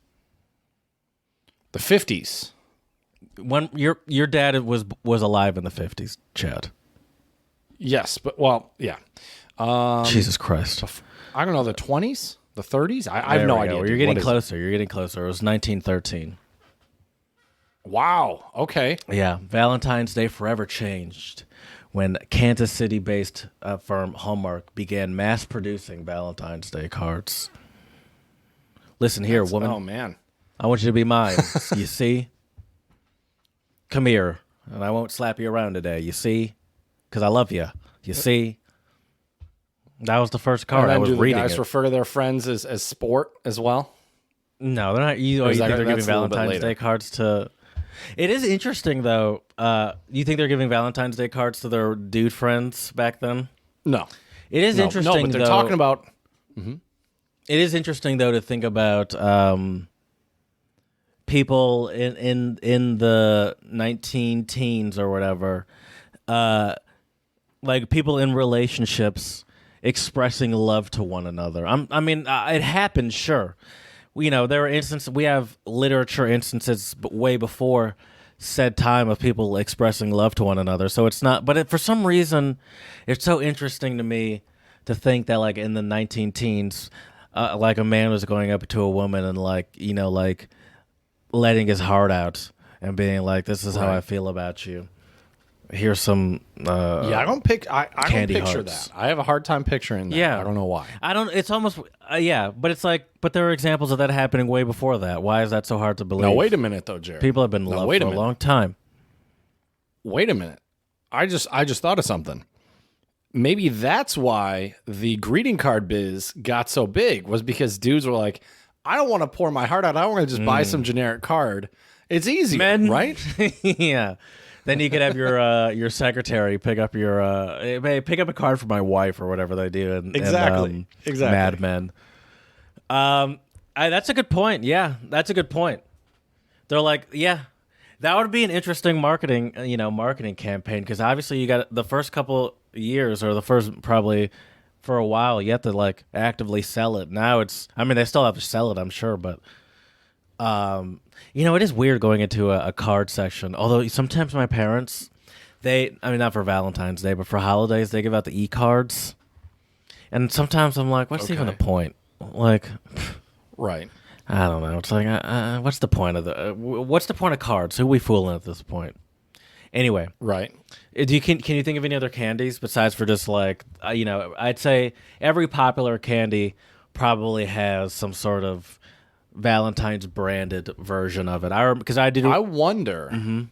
The 50s. When your dad was alive in the 50s, Chad. Yes, but, yeah. Jesus Christ. I don't know, the 20s? The 30s? I have no idea. You're getting closer. You're getting closer. It was 1913. Wow. Okay. Yeah. Valentine's Day forever changed when Kansas City-based firm Hallmark began mass producing Valentine's Day cards. Listen here, woman. Oh, man. I want you to be mine. You see? Come here, and I won't slap you around today. You see? Because I love you. You see? That was the first card. I was reading. Do guys refer to their friends as sport as well? No, they're not. You think they're giving Valentine's Day cards to? It is interesting though. You think they're giving Valentine's Day cards to their dude friends back then? No. It is interesting. No, but they're talking about. Mm-hmm. It is interesting though to think about people in the 19 teens or whatever, like people in relationships expressing love to one another. It happened, sure. There are instances, we have literature instances way before said time of people expressing love to one another. So it's not, but for some reason, it's so interesting to me to think that like in the 19 teens, like a man was going up to a woman and like letting his heart out and being like, this is how I feel about you. Here's some I don't picture hearts. that. I have a hard time picturing that. Yeah. I don't know why. It's almost but it's like, but there are examples of that happening way before that. Why is that so hard to believe? No, wait a minute though, Jared. People have been in love for a long time. Wait a minute. I just thought of something. Maybe that's why the greeting card biz got so big, was because dudes were like, I don't want to pour my heart out. I want to just buy some generic card. It's easy, right? Yeah. Then you could have your secretary pick up pick up a card for my wife or whatever they do. Exactly. Mad Men. That's a good point. Yeah, that's a good point. They're like, yeah, that would be an interesting marketing campaign, because obviously you got the first couple years, or the first probably for a while, you have to like actively sell it. Now they still have to sell it, I'm sure, but it is weird going into a card section. Although sometimes my parents, not for Valentine's Day, but for holidays, they give out the e-cards. And sometimes I'm like, what's even the point? Like, right. I don't know. It's like, what's the point of cards? Who are we fooling at this point? Anyway. Right. Can you think of any other candies besides for just like, I'd say every popular candy probably has some sort of Valentine's branded version of it. I wonder. Mm-hmm.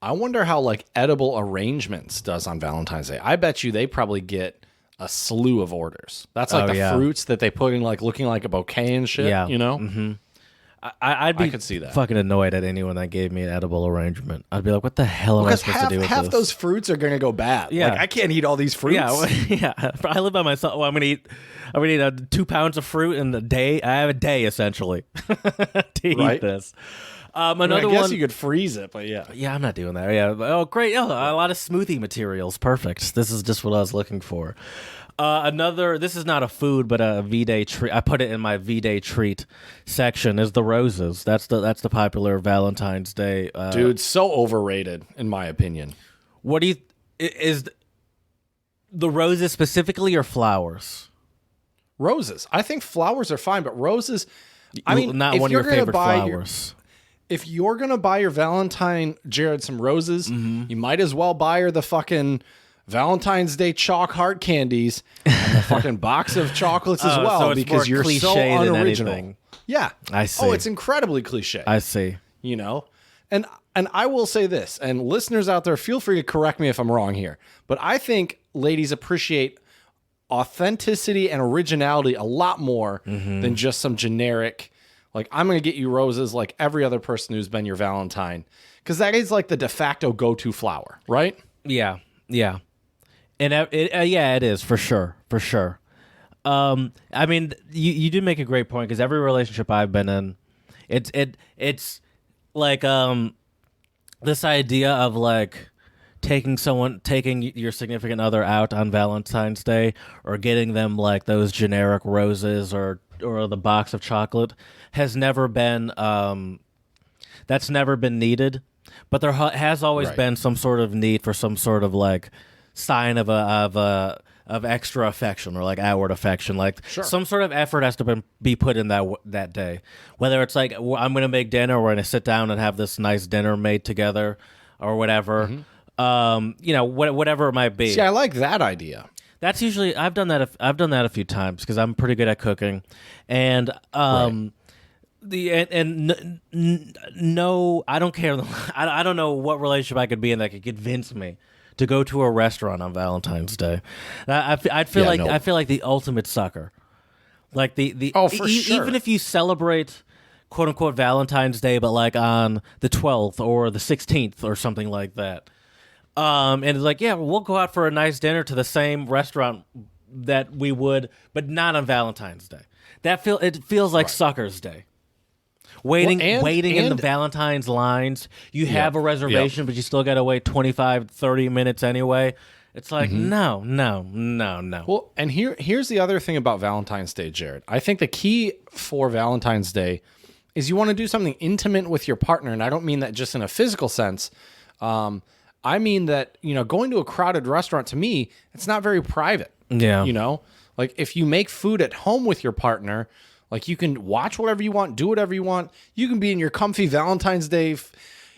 I wonder how like Edible Arrangements does on Valentine's Day. I bet you they probably get a slew of orders. That's like fruits that they put in like looking like a bouquet and shit. Yeah. Mm-hmm. I could see that. Fucking annoyed at anyone that gave me an edible arrangement. I'd be like, what the hell am I supposed to do with this? Half those fruits are going to go bad. Yeah. Like, I can't eat all these fruits. Yeah. I live by myself. Well, I'm going to eat 2 pounds of fruit in a day. I have a day, essentially, to eat this. Another I guess one. you could freeze it, but yeah. Yeah, I'm not doing that. Yeah. Oh, great. Oh, a lot of smoothie materials. Perfect. This is just what I was looking for. Another. This is not a food, but a V-Day treat. I put it in my V-Day treat section. Is the roses? That's the popular Valentine's Day. Dude, so overrated in my opinion. What do you is the roses specifically or flowers? Roses. I think flowers are fine, but roses. I mean, not if one of you're your gonna favorite buy flowers. if you're gonna buy your Valentine Jared some roses, you might as well buy her the fucking Valentine's Day chalk heart candies and the fucking box of chocolates as well, so it's because more you're so cliche than unoriginal. anything. Yeah, I see. Oh, it's incredibly cliche. I see. You know, and I will say this, and listeners out there, feel free to correct me if I'm wrong here, but I think ladies appreciate authenticity and originality a lot more than just some generic, like, I'm going to get you roses like every other person who's been your Valentine, because that is like the de facto go-to flower, right? Yeah. Yeah. And yeah, it is for sure. For sure. I mean, you do make a great point, because every relationship I've been in, it's like this idea of like taking your significant other out on Valentine's Day, or getting them like those generic roses or the box of chocolate has never been that's never been needed, but there has always been some sort of need for some sort of like sign of extra affection, or like outward affection, like some sort of effort has to be put in that day, whether it's like, I'm going to make dinner, we're going to sit down and have this nice dinner made together or whatever. Whatever it might be. See, I like that idea. That's usually, I've done that a few times, because I'm pretty good at cooking, and no, I don't care. I don't know what relationship I could be in that could convince me to go to a restaurant on Valentine's Day. I feel like the ultimate sucker. Like for sure. Even if you celebrate quote unquote Valentine's Day, but like on the 12th or the 16th or something like that. And it's like, yeah, we'll go out for a nice dinner to the same restaurant that we would, but not on Valentine's Day. It feels like Sucker's Day. Waiting in the Valentine's lines. You have a reservation, but you still got to wait 25, 30 minutes anyway. It's like, no. Well, and here's the other thing about Valentine's Day, Jared. I think the key for Valentine's Day is you want to do something intimate with your partner, and I don't mean that just in a physical sense. I mean that, going to a crowded restaurant, to me, it's not very private. Yeah. Like if you make food at home with your partner, like you can watch whatever you want, do whatever you want. You can be in your comfy Valentine's Day.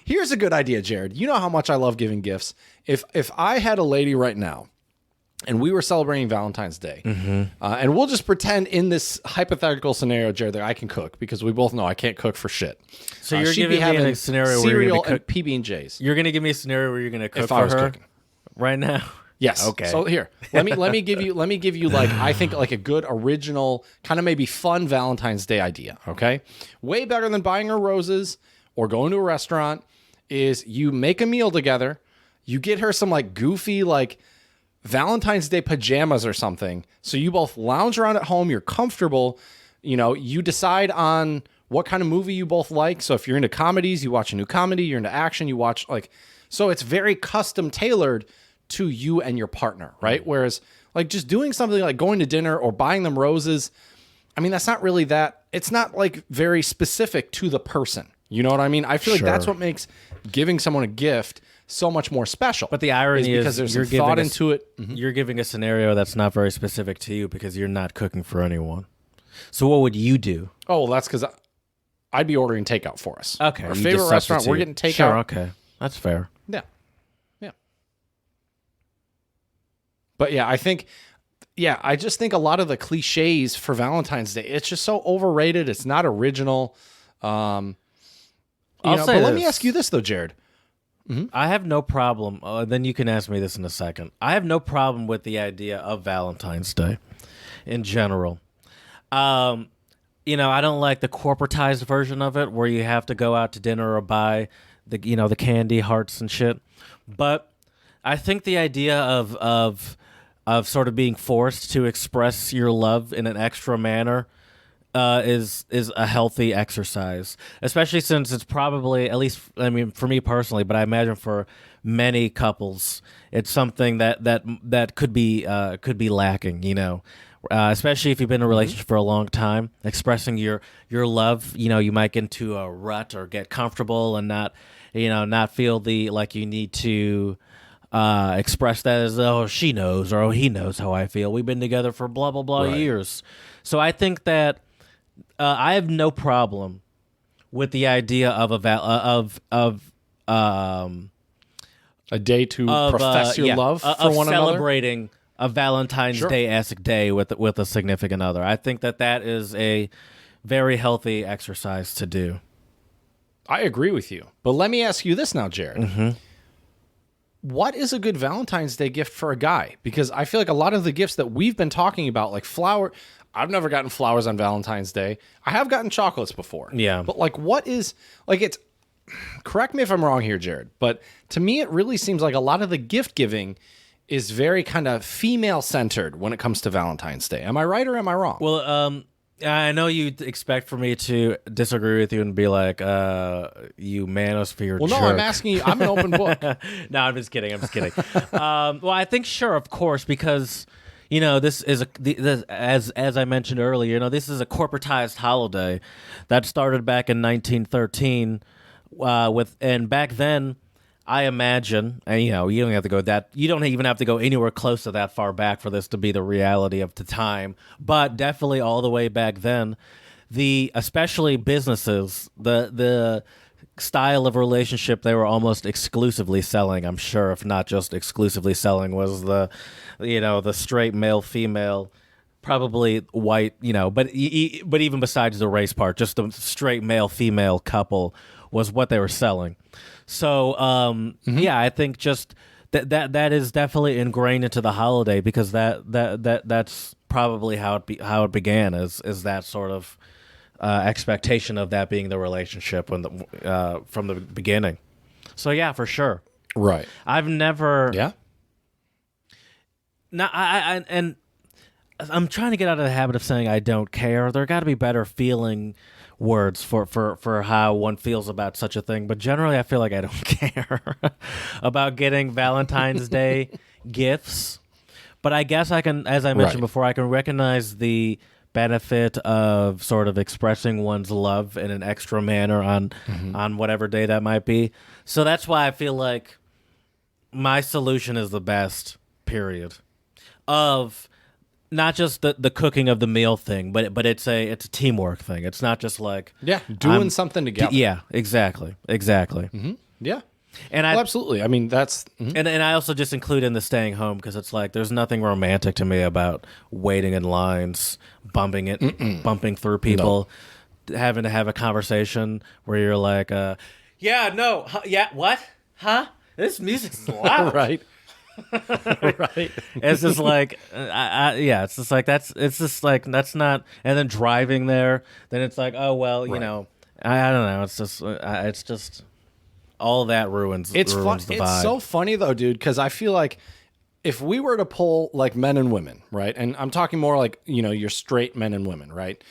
Here's a good idea, Jared. You know how much I love giving gifts. If I had a lady right now and we were celebrating Valentine's Day, and we'll just pretend in this hypothetical scenario, Jared, that I can cook, because we both know I can't cook for shit. So you're giving me a scenario where you're going to cook PB&Js. You're going to give me a scenario where you're going to cook if for I was her cooking. right now. Yes. Okay. So here, let me give you like, I think like a good original kind of maybe fun Valentine's Day idea. Okay. Way better than buying her roses or going to a restaurant is you make a meal together. You get her some like goofy like Valentine's Day pajamas or something. So you both lounge around at home. You're comfortable. You decide on what kind of movie you both like. So if you're into comedies, you watch a new comedy. You're into action, you watch so it's very custom tailored to you and your partner, right? Whereas like just doing something like going to dinner or buying them roses, I mean, that's not really it's not like very specific to the person. You know what I mean? I feel like that's what makes giving someone a gift so much more special. But the irony is because there's you're some thought giving into it. You're giving a scenario that's not very specific to you, because you're not cooking for anyone. So what would you do? Oh, well, that's because I'd be ordering takeout for us. Okay. Our you favorite just restaurant, substitute. we're getting takeout. Sure, okay. That's fair. Yeah. But yeah, I just think a lot of the cliches for Valentine's Day, it's just so overrated. It's not original. But let me ask you this though, Jared. I have no problem. Then you can ask me this in a second. I have no problem with the idea of Valentine's Day in general. I don't like the corporatized version of it where you have to go out to dinner or buy the candy hearts and shit. But I think the idea of sort of being forced to express your love in an extra manner is a healthy exercise, especially since it's probably, at least, I mean, for me personally, but I imagine for many couples, it's something that could be lacking. Especially if you've been in a relationship for a long time, expressing your love. You might get into a rut or get comfortable and not feel like you need to express that as, oh, she knows or oh, he knows how I feel. We've been together for blah blah blah years. So I think that I have no problem with the idea of a day to profess your love for one another, celebrating a Valentine's Day-esque day with a significant other. I think that is a very healthy exercise to do. I agree with you, but let me ask you this now, Jared. Mm-hmm. What is a good Valentine's Day gift for a guy? Because I feel like a lot of the gifts that we've been talking about, like flower, I've never gotten flowers on Valentine's Day. I have gotten chocolates before. Yeah. But what is, it's, correct me if I'm wrong here, Jared, but to me, it really seems like a lot of the gift giving is very kind of female centered when it comes to Valentine's Day. Am I right or am I wrong? Well, I know you'd expect for me to disagree with you and be like, you manosphere jerk. No, I'm asking you. I'm an open book. No, I'm just kidding. Well, I think, sure, of course, because, this is, as I mentioned earlier, this is a corporatized holiday that started back in 1913 and back then, I imagine, and you don't have to go you don't even have to go anywhere close to that far back for this to be the reality of the time. But definitely all the way back then, especially businesses, the style of relationship they were almost exclusively selling, I'm sure, if not just exclusively selling, was the straight male female, probably white, but even besides the race part, just the straight male female couple was what they were selling. So, yeah, I think just that is definitely ingrained into the holiday because that's probably how it began is that sort of expectation of that being the relationship from the beginning. So yeah, for sure. Right. I've never. Yeah. Now and I'm trying to get out of the habit of saying I don't care. There got to be better feeling words for how one feels about such a thing, but generally I feel like I don't care about getting Valentine's Day gifts. But I guess I can, as I mentioned before, I can recognize the benefit of sort of expressing one's love in an extra manner on whatever day that might be. So that's why I feel like my solution is the best, period, of not just the cooking of the meal thing, but it's a teamwork thing. It's not just like doing something together. Yeah, exactly. Mm-hmm. Yeah, and absolutely. I mean, that's and I also just include in the staying home because it's like there's nothing romantic to me about waiting in lines, bumping through people, having to have a conversation where you're like, yeah, no, yeah, what, huh? This music's loud, right. Right. It's just like, it's just like that's not. And then driving there, then it's like, oh well, I don't know. It's just all that ruins. It's ruins the vibe. It's so funny though, dude, because I feel like if we were to pull like men and women, right, and I'm talking more like your straight men and women, right.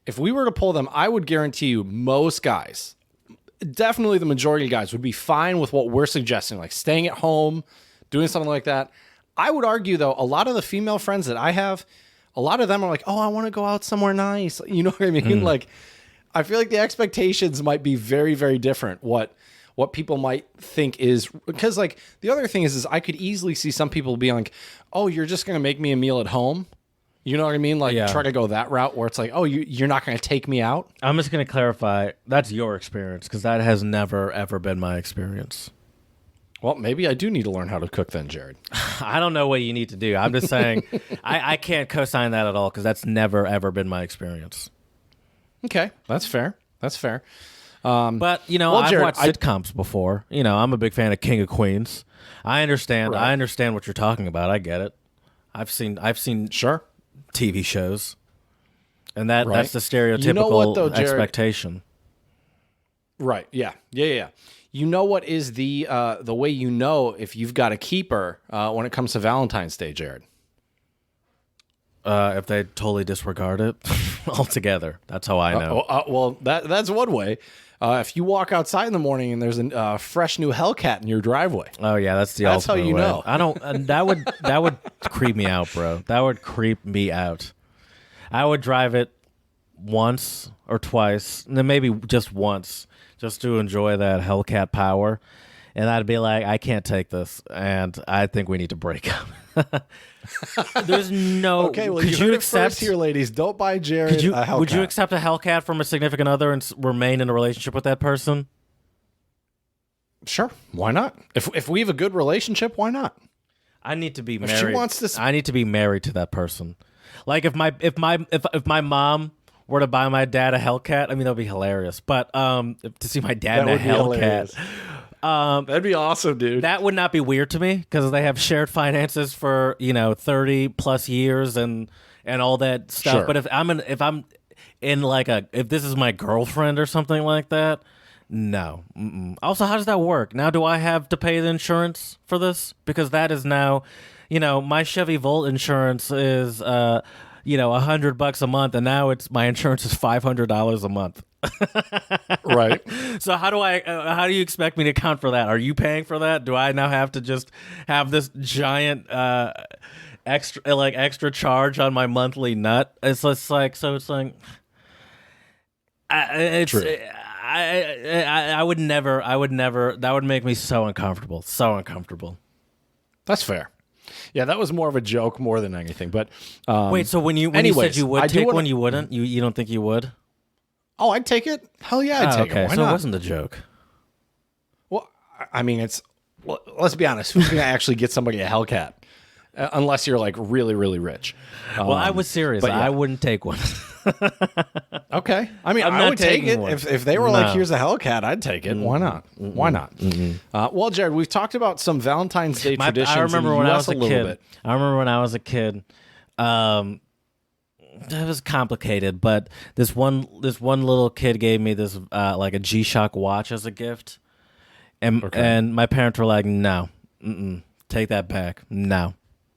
If we were to pull them, I would guarantee you most guys, definitely the majority of guys, would be fine with what we're suggesting, like staying at home, doing something like that. I would argue, though, a lot of the female friends that I have, a lot of them are like, oh, I want to go out somewhere nice. You know what I mean? Like, I feel like the expectations might be very, very different. What people might think is, because like the other thing is I could easily see some people being like, oh, you're just going to make me a meal at home. You know what I mean? Like try to go that route where it's like, oh, you're not going to take me out. I'm just going to clarify. That's your experience because that has never, ever been my experience. Well, maybe I do need to learn how to cook then, Jared. I don't know what you need to do. I'm just saying I can't co-sign that at all because that's never, ever been my experience. Okay, that's fair. That's fair. But, I've Jared, watched sitcoms before. I'm a big fan of King of Queens. I understand. Right. I understand what you're talking about. I get it. I've seen sure TV shows. And that's the stereotypical expectation. Right. Yeah. You know what is the way if you've got a keeper when it comes to Valentine's Day, Jared? If they totally disregard it altogether. That's how I know. Well, that's one way. If you walk outside in the morning and there's a fresh new Hellcat in your driveway. Oh yeah, that's how ultimate you way. know. I don't. That would creep me out, bro. That would creep me out. I would drive it once or twice, and then maybe just once, just to enjoy that Hellcat power. And I'd be like, I can't take this, and I think we need to break up. There's no. Okay, well, could you you accept accept here, ladies? Don't buy Jared a Hellcat. Would you accept a Hellcat from a significant other and remain in a relationship with that person? Sure, why not? If we have a good relationship, why not? I need to be If married. she wants to, I need to be married to that person. Like if my mom were to buy my dad a Hellcat, I mean that'd be hilarious. But to see my dad in a Hellcat. That'd be awesome, dude. That would not be weird to me because they have shared finances for 30 plus years and all that stuff. Sure. But if I'm in like if this is my girlfriend or something like that, no. Mm-mm. Also, how does that work? Now, do I have to pay the insurance for this? Because that is now, my Chevy Volt insurance is $100 a month, and now my insurance is $500 a month. Right. So how do you expect me to account for that? Are you paying for that? Do I now have to just have this giant extra charge on my monthly nut? It's like True. I would never that would make me so uncomfortable. That's fair. Yeah, that was more of a joke more than anything. But wait, so when you said you would take one, you wouldn't? You don't think you would? Oh, I'd take it. Hell yeah, I'd take it. Why so not? It wasn't a joke. Well, I mean, let's be honest. Who's going to actually get somebody a Hellcat? Unless you're like really, really rich. Well, I was serious. But yeah. I wouldn't take one. Okay. I mean, I would take it. If they were like, here's a Hellcat, I'd take it. Why not? Why not? Well, Jared, we've talked about some Valentine's Day traditions. I remember when I was a kid. Bit. I remember when I was a kid. It was complicated, but this one little kid gave me this like a G-Shock watch as a gift, and my parents were like, "No, take that back, no,"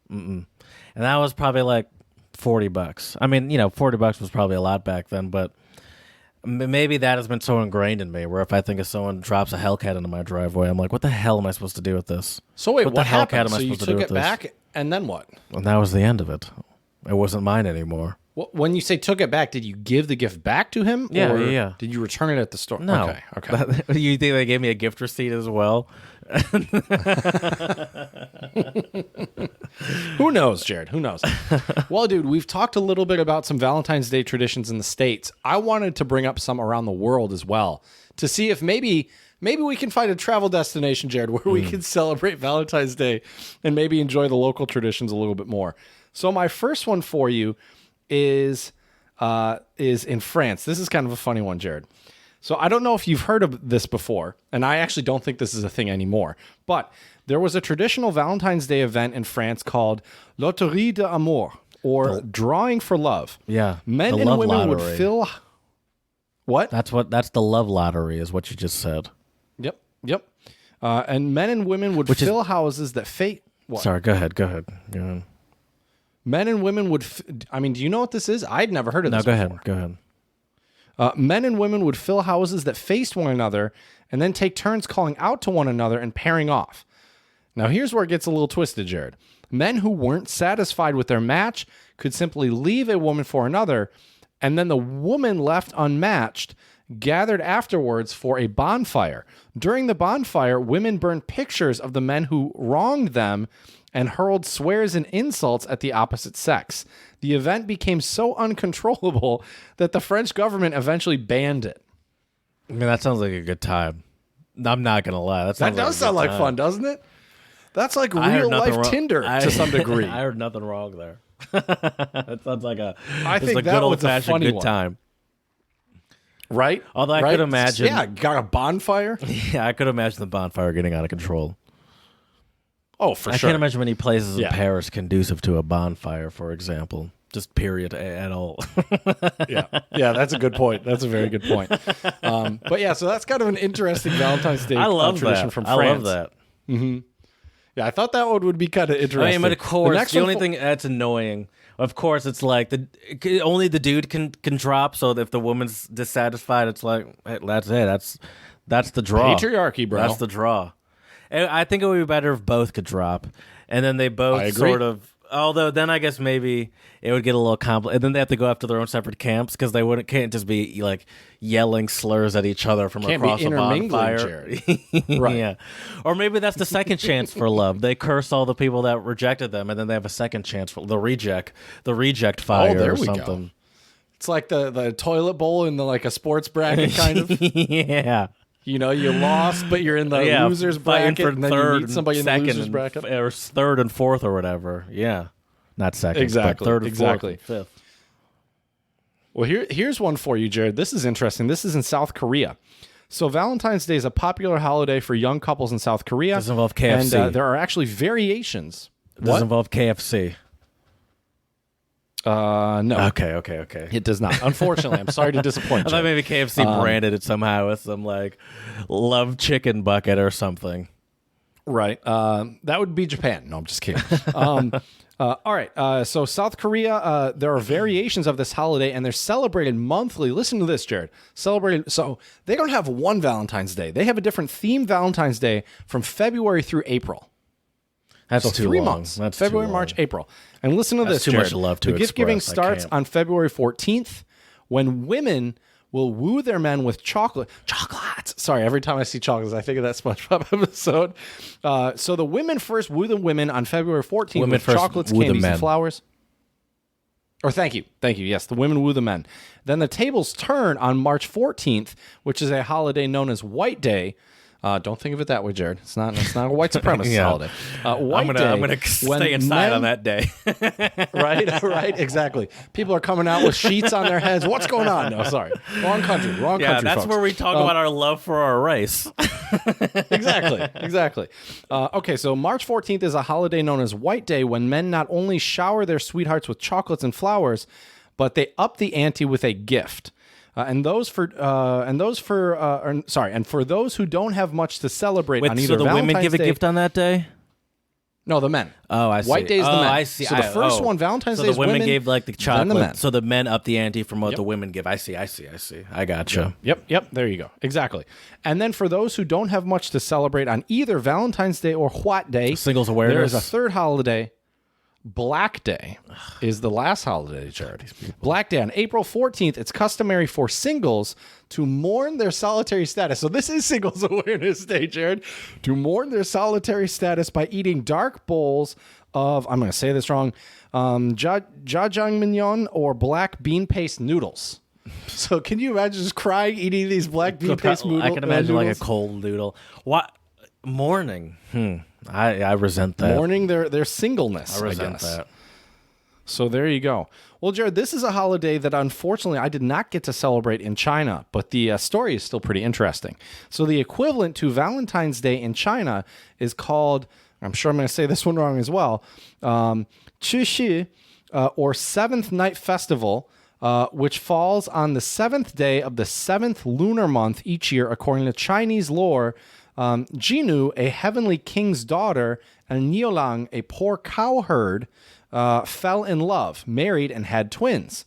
and that was probably like $40. I mean, $40 was probably a lot back then, but maybe that has been so ingrained in me. Where if I think if someone drops a Hellcat into my driveway, I'm like, "What the hell am I supposed to do with this?" So wait, what the happened? Hellcat am I so you supposed to do took with it this? back, and then what? And that was the end of it. It wasn't mine anymore. When you say took it back, did you give the gift back to him? Yeah, or yeah. Did you return it at the store? No. Okay. You think they gave me a gift receipt as well? Who knows, Jared? Who knows? Well, dude, we've talked a little bit about some Valentine's Day traditions in the States. I wanted to bring up some around the world as well to see if maybe we can find a travel destination, Jared, where we can celebrate Valentine's Day and maybe enjoy the local traditions a little bit more. So my first one for you is in France. This is kind of a funny one, Jared. So I don't know if you've heard of this before, and I actually don't think this is a thing anymore, but there was a traditional Valentine's Day event in France called Loterie d'Amour, or Drawing for Love. Yeah. Men the and love women lottery. would fill... What? That's the love lottery is what you just said. Yep. And men and women would fill houses that What? Sorry, go ahead. Men and women would... I mean, do you know what this is? I'd never heard of this before. Go ahead. Men and women would fill houses that faced one another and then take turns calling out to one another and pairing off. Now, here's where it gets a little twisted, Jared. Men who weren't satisfied with their match could simply leave a woman for another, and then the woman left unmatched gathered afterwards for a bonfire. During the bonfire, women burned pictures of the men who wronged them and hurled swears and insults at the opposite sex. The event became so uncontrollable that the French government eventually banned it. I mean, that sounds like a good time. I'm not going to lie. That does sound like fun, doesn't it? That's like real life Tinder to some degree. I heard nothing wrong there. That sounds like a good old-fashioned good time. Right? Although I could imagine... Yeah, got a bonfire? Yeah, I could imagine the bonfire getting out of control. Oh, for sure. I can't imagine many places in Paris conducive to a bonfire, for example. Just period at all. Yeah, that's a good point. That's a very good point. But yeah, so that's kind of an interesting Valentine's Day tradition from France. I love that. Mm-hmm. Yeah, I thought that one would be kind of interesting. I mean, but of course, the only thing that's annoying Of course, it's like only the dude can drop. So if the woman's dissatisfied, it's like hey, that's it. That's the draw. Patriarchy, bro. That's the draw. And I think it would be better if both could drop, and then they both sort of. Although then I guess maybe it would get a little complicated. And then they have to go after their own separate camps because they can't just be like yelling slurs at each other from across a bonfire. Right. Yeah. Or maybe that's the second chance for love. They curse all the people that rejected them, and then they have a second chance for the reject fire there or we something. Go. It's like the toilet bowl in like a sports bracket kind of. Yeah. You know, you lost, but you're in the losers bracket, and then you meet somebody in the losers bracket. Or third and fourth or whatever. Yeah. Not second, exactly. But third and fourth and fifth. Well, here's one for you, Jared. This is interesting. This is in South Korea. So Valentine's Day is a popular holiday for young couples in South Korea. Does it involve KFC? And there are actually variations. Does it involve KFC? No. Okay. It does not. Unfortunately, I'm sorry to disappoint you. I thought maybe KFC branded it somehow with some like love chicken bucket or something. Right. That would be Japan. No, I'm just kidding. All right. So South Korea, there are variations of this holiday, and they're celebrated monthly. Listen to this, Jared. Celebrated. So they don't have one Valentine's Day. They have a different theme Valentine's Day from February through April. That's so too 3 long. months. That's February, too March, long. April. And listen to That's this, too Jared. much love to the gift giving express. starts on February 14th when women will woo their men with chocolates. Sorry, every time I see chocolates, I think of that SpongeBob episode. So the women first woo the women on February 14th with chocolates, candies, and flowers. Or thank you. Yes, the women woo the men. Then the tables turn on March 14th, which is a holiday known as White Day. Don't think of it that way, Jared. It's not a white supremacist holiday. White Day. I'm gonna stay inside on that day. Right, exactly. People are coming out with sheets on their heads. What's going on? No, sorry. Wrong country, Yeah, that's folks. where we talk about our love for our race. Exactly. Okay, so March 14th is a holiday known as White Day when men not only shower their sweethearts with chocolates and flowers, but they up the ante with a gift. And for those who don't have much to celebrate on either so the Valentine's women give Day, a gift on that day? No, the men. Oh, I see. White Day is the men. I see. So the first one, Valentine's Day, so is the women gave like the chocolate. then the men. So the men up the ante from what the women give. I see. I gotcha. Yep. There you go. Exactly. And then for those who don't have much to celebrate on either Valentine's Day or What Day, Singles awareness. there is a third holiday. Black Day is the last holiday, Jared. Black Day on April 14th, it's customary for singles to mourn their solitary status. So this is Singles Awareness Day, Jared. To mourn their solitary status by eating dark bowls of, I'm going to say this wrong, jajangmyeon or black bean paste noodles. So can you imagine just crying eating these black bean paste noodles? I can imagine like a cold noodle. What? Mourning. I resent that. Mourning their singleness, I resent guess. that. So there you go. Well, Jared, this is a holiday that unfortunately I did not get to celebrate in China, but the story is still pretty interesting. So the equivalent to Valentine's Day in China is called, I'm sure I'm going to say this one wrong as well, Qixi, or Seventh Night Festival, which falls on the 7th day of the 7th lunar month each year, according to Chinese lore. Jinu, a heavenly king's daughter, and Niolang, a poor cowherd, fell in love, married, and had twins.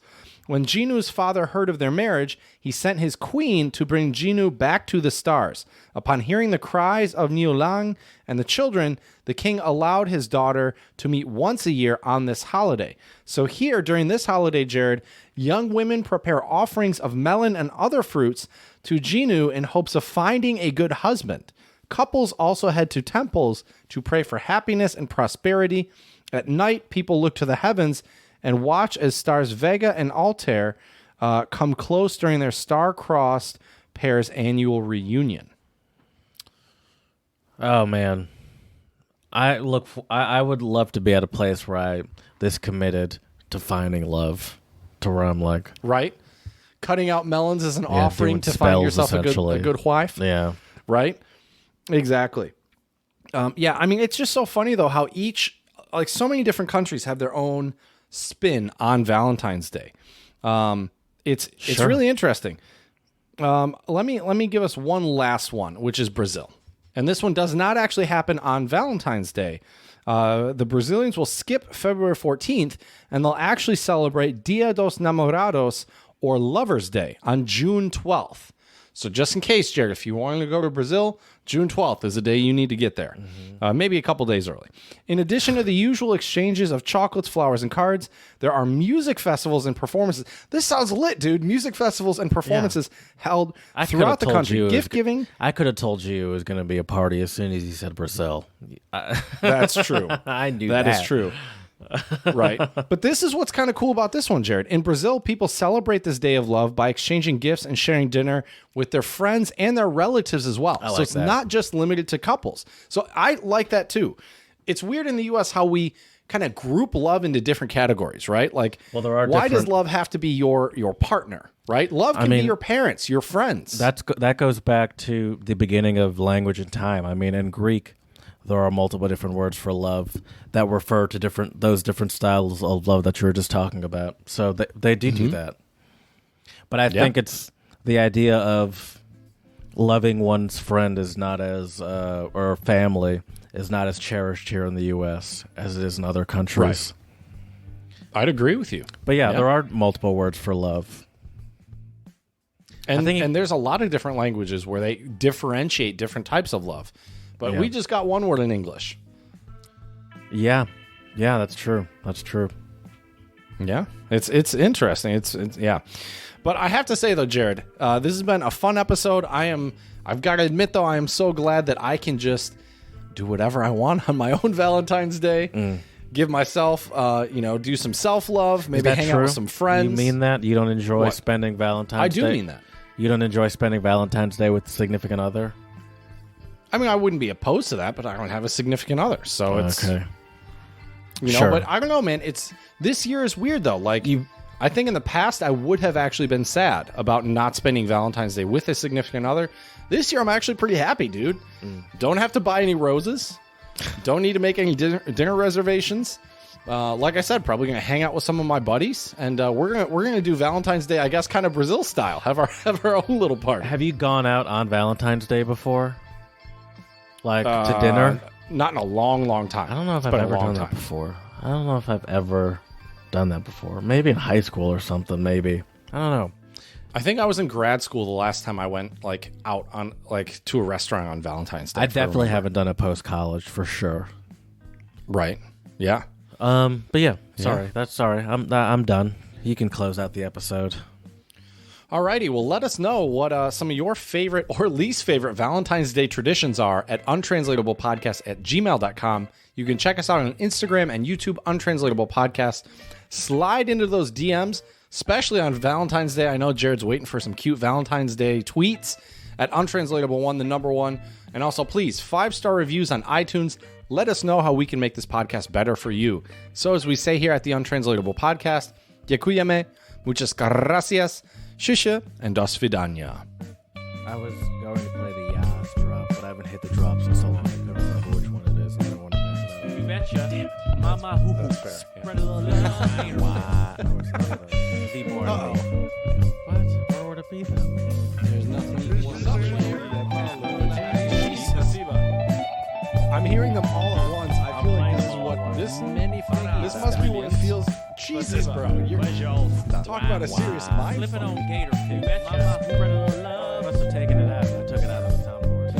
When Jinu's father heard of their marriage, he sent his queen to bring Jinu back to the stars. Upon hearing the cries of Niolang and the children, the king allowed his daughter to meet once a year on this holiday. So here, during this holiday, Jared, young women prepare offerings of melon and other fruits to Jinu in hopes of finding a good husband. Couples also head to temples to pray for happiness and prosperity. At night, people look to the heavens and watch as stars Vega and Altair come close during their star-crossed pair's annual reunion. Oh man, I would love to be at a place where I this committed to finding love, to where I'm like right, cutting out melons as an offering to find yourself a good wife. Yeah, right. Exactly. Yeah, I mean, it's just so funny, though, how so many different countries have their own spin on Valentine's Day. It's really interesting. Let me give us one last one, which is Brazil. And this one does not actually happen on Valentine's Day. The Brazilians will skip February 14th, and they'll actually celebrate Dia dos Namorados, or Lover's Day, on June 12th. So just in case, Jared, if you want to go to Brazil, June 12th is the day you need to get there. Maybe a couple days early. In addition to the usual exchanges of chocolates, flowers, and cards, there are music festivals and performances. This sounds lit, dude. Music festivals and performances held throughout the country. Gift giving. I could have told you it was going to be a party as soon as you said Brazil. That's true. I knew that. That is true. Right. But this is what's kind of cool about this one, Jared. In Brazil, people celebrate this day of love by exchanging gifts and sharing dinner with their friends and their relatives as well. So it's not just limited to couples. So I like that too. It's weird in the U.S. how we kind of group love into different categories, right? Like, well, there are why does love have to be your partner, right? Love can be your parents, your friends. That goes back to the beginning of language and time. I mean, in Greek, there are multiple different words for love that refer to those different styles of love that you were just talking about. So they do that. But I think it's the idea of loving one's friend is not as, or family is not as cherished here in the U.S. as it is in other countries. Right. I'd agree with you. But yeah, there are multiple words for love. And there's a lot of different languages where they differentiate different types of love. But we just got one word in English. Yeah, that's true. That's true. Yeah, it's interesting. It's But I have to say though, Jared, this has been a fun episode. I've got to admit though, I am so glad that I can just do whatever I want on my own Valentine's Day. Give myself, do some self-love. Maybe hang out with some friends. You mean that? You don't enjoy spending Valentine's Day? I do mean that. You don't enjoy spending Valentine's Day with a significant other? I mean, I wouldn't be opposed to that, but I don't have a significant other, so it's okay. But I don't know, man. This year is weird though. Like, I think in the past I would have actually been sad about not spending Valentine's Day with a significant other. This year I'm actually pretty happy, dude. Don't have to buy any roses. Don't need to make any dinner reservations. Like I said, probably gonna hang out with some of my buddies, and we're gonna do Valentine's Day, I guess, kind of Brazil style. Have our own little party. Have you gone out on Valentine's Day before? Like to dinner? Not in a long, long time. I don't know if I've ever done that before. I don't know if I've ever done that before. Maybe in high school or something. Maybe. I don't know. I think I was in grad school the last time I went out on to a restaurant on Valentine's Day. I definitely haven't done it post college for sure. Right. Yeah. But yeah. Sorry. I'm done. You can close out the episode. Alrighty, well, let us know what some of your favorite or least favorite Valentine's Day traditions are at untranslatablepodcast@gmail.com. You can check us out on Instagram and YouTube, Untranslatable Podcast. Slide into those DMs, especially on Valentine's Day. I know Jared's waiting for some cute Valentine's Day tweets at Untranslatable1, the number one. And also, please, 5-star reviews on iTunes. Let us know how we can make this podcast better for you. So as we say here at the Untranslatable Podcast, Dziękujemy, muchas gracias, Shisha, and dos vidania. I was going to play the Yas drop, but I haven't hit the drops in so long I couldn't remember which one it is, and I don't want to mess it up. You betcha. Damn. Mama hoo hoo. Spread a little line. Wow. B-board. Uh-oh. What? Where would it be then? There's nothing I'm hearing them all at once. I feel like this is what this must be what it feels. Jesus, bro. You're talking about a serious mind. Flipping on gator. You betcha. I must have taken it out. I took it out of the soundboard.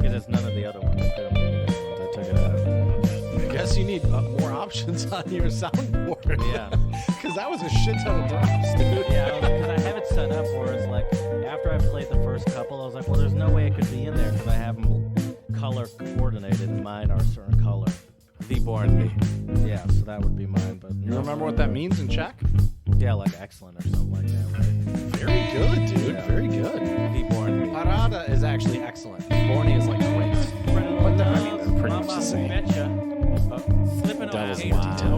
Because it's none of the other ones. I took it out. I guess you need more options on your soundboard. Yeah. Because that was a shit ton of drops, dude. Yeah, because I have it set up where it's like, after I played the first couple, I was like, well, there's no way it could be in there because I have them color coordinated and mine are a certain color. V-born me. Yeah, so that would be mine. But you remember what that means in Czech? Yeah, like excellent or something like that, right? Very good, dude. Yeah. Very good. V-born me. Parada is actually excellent. Borny is like great. But I mean, they're pretty much the same. Slipping on Devil's in the details.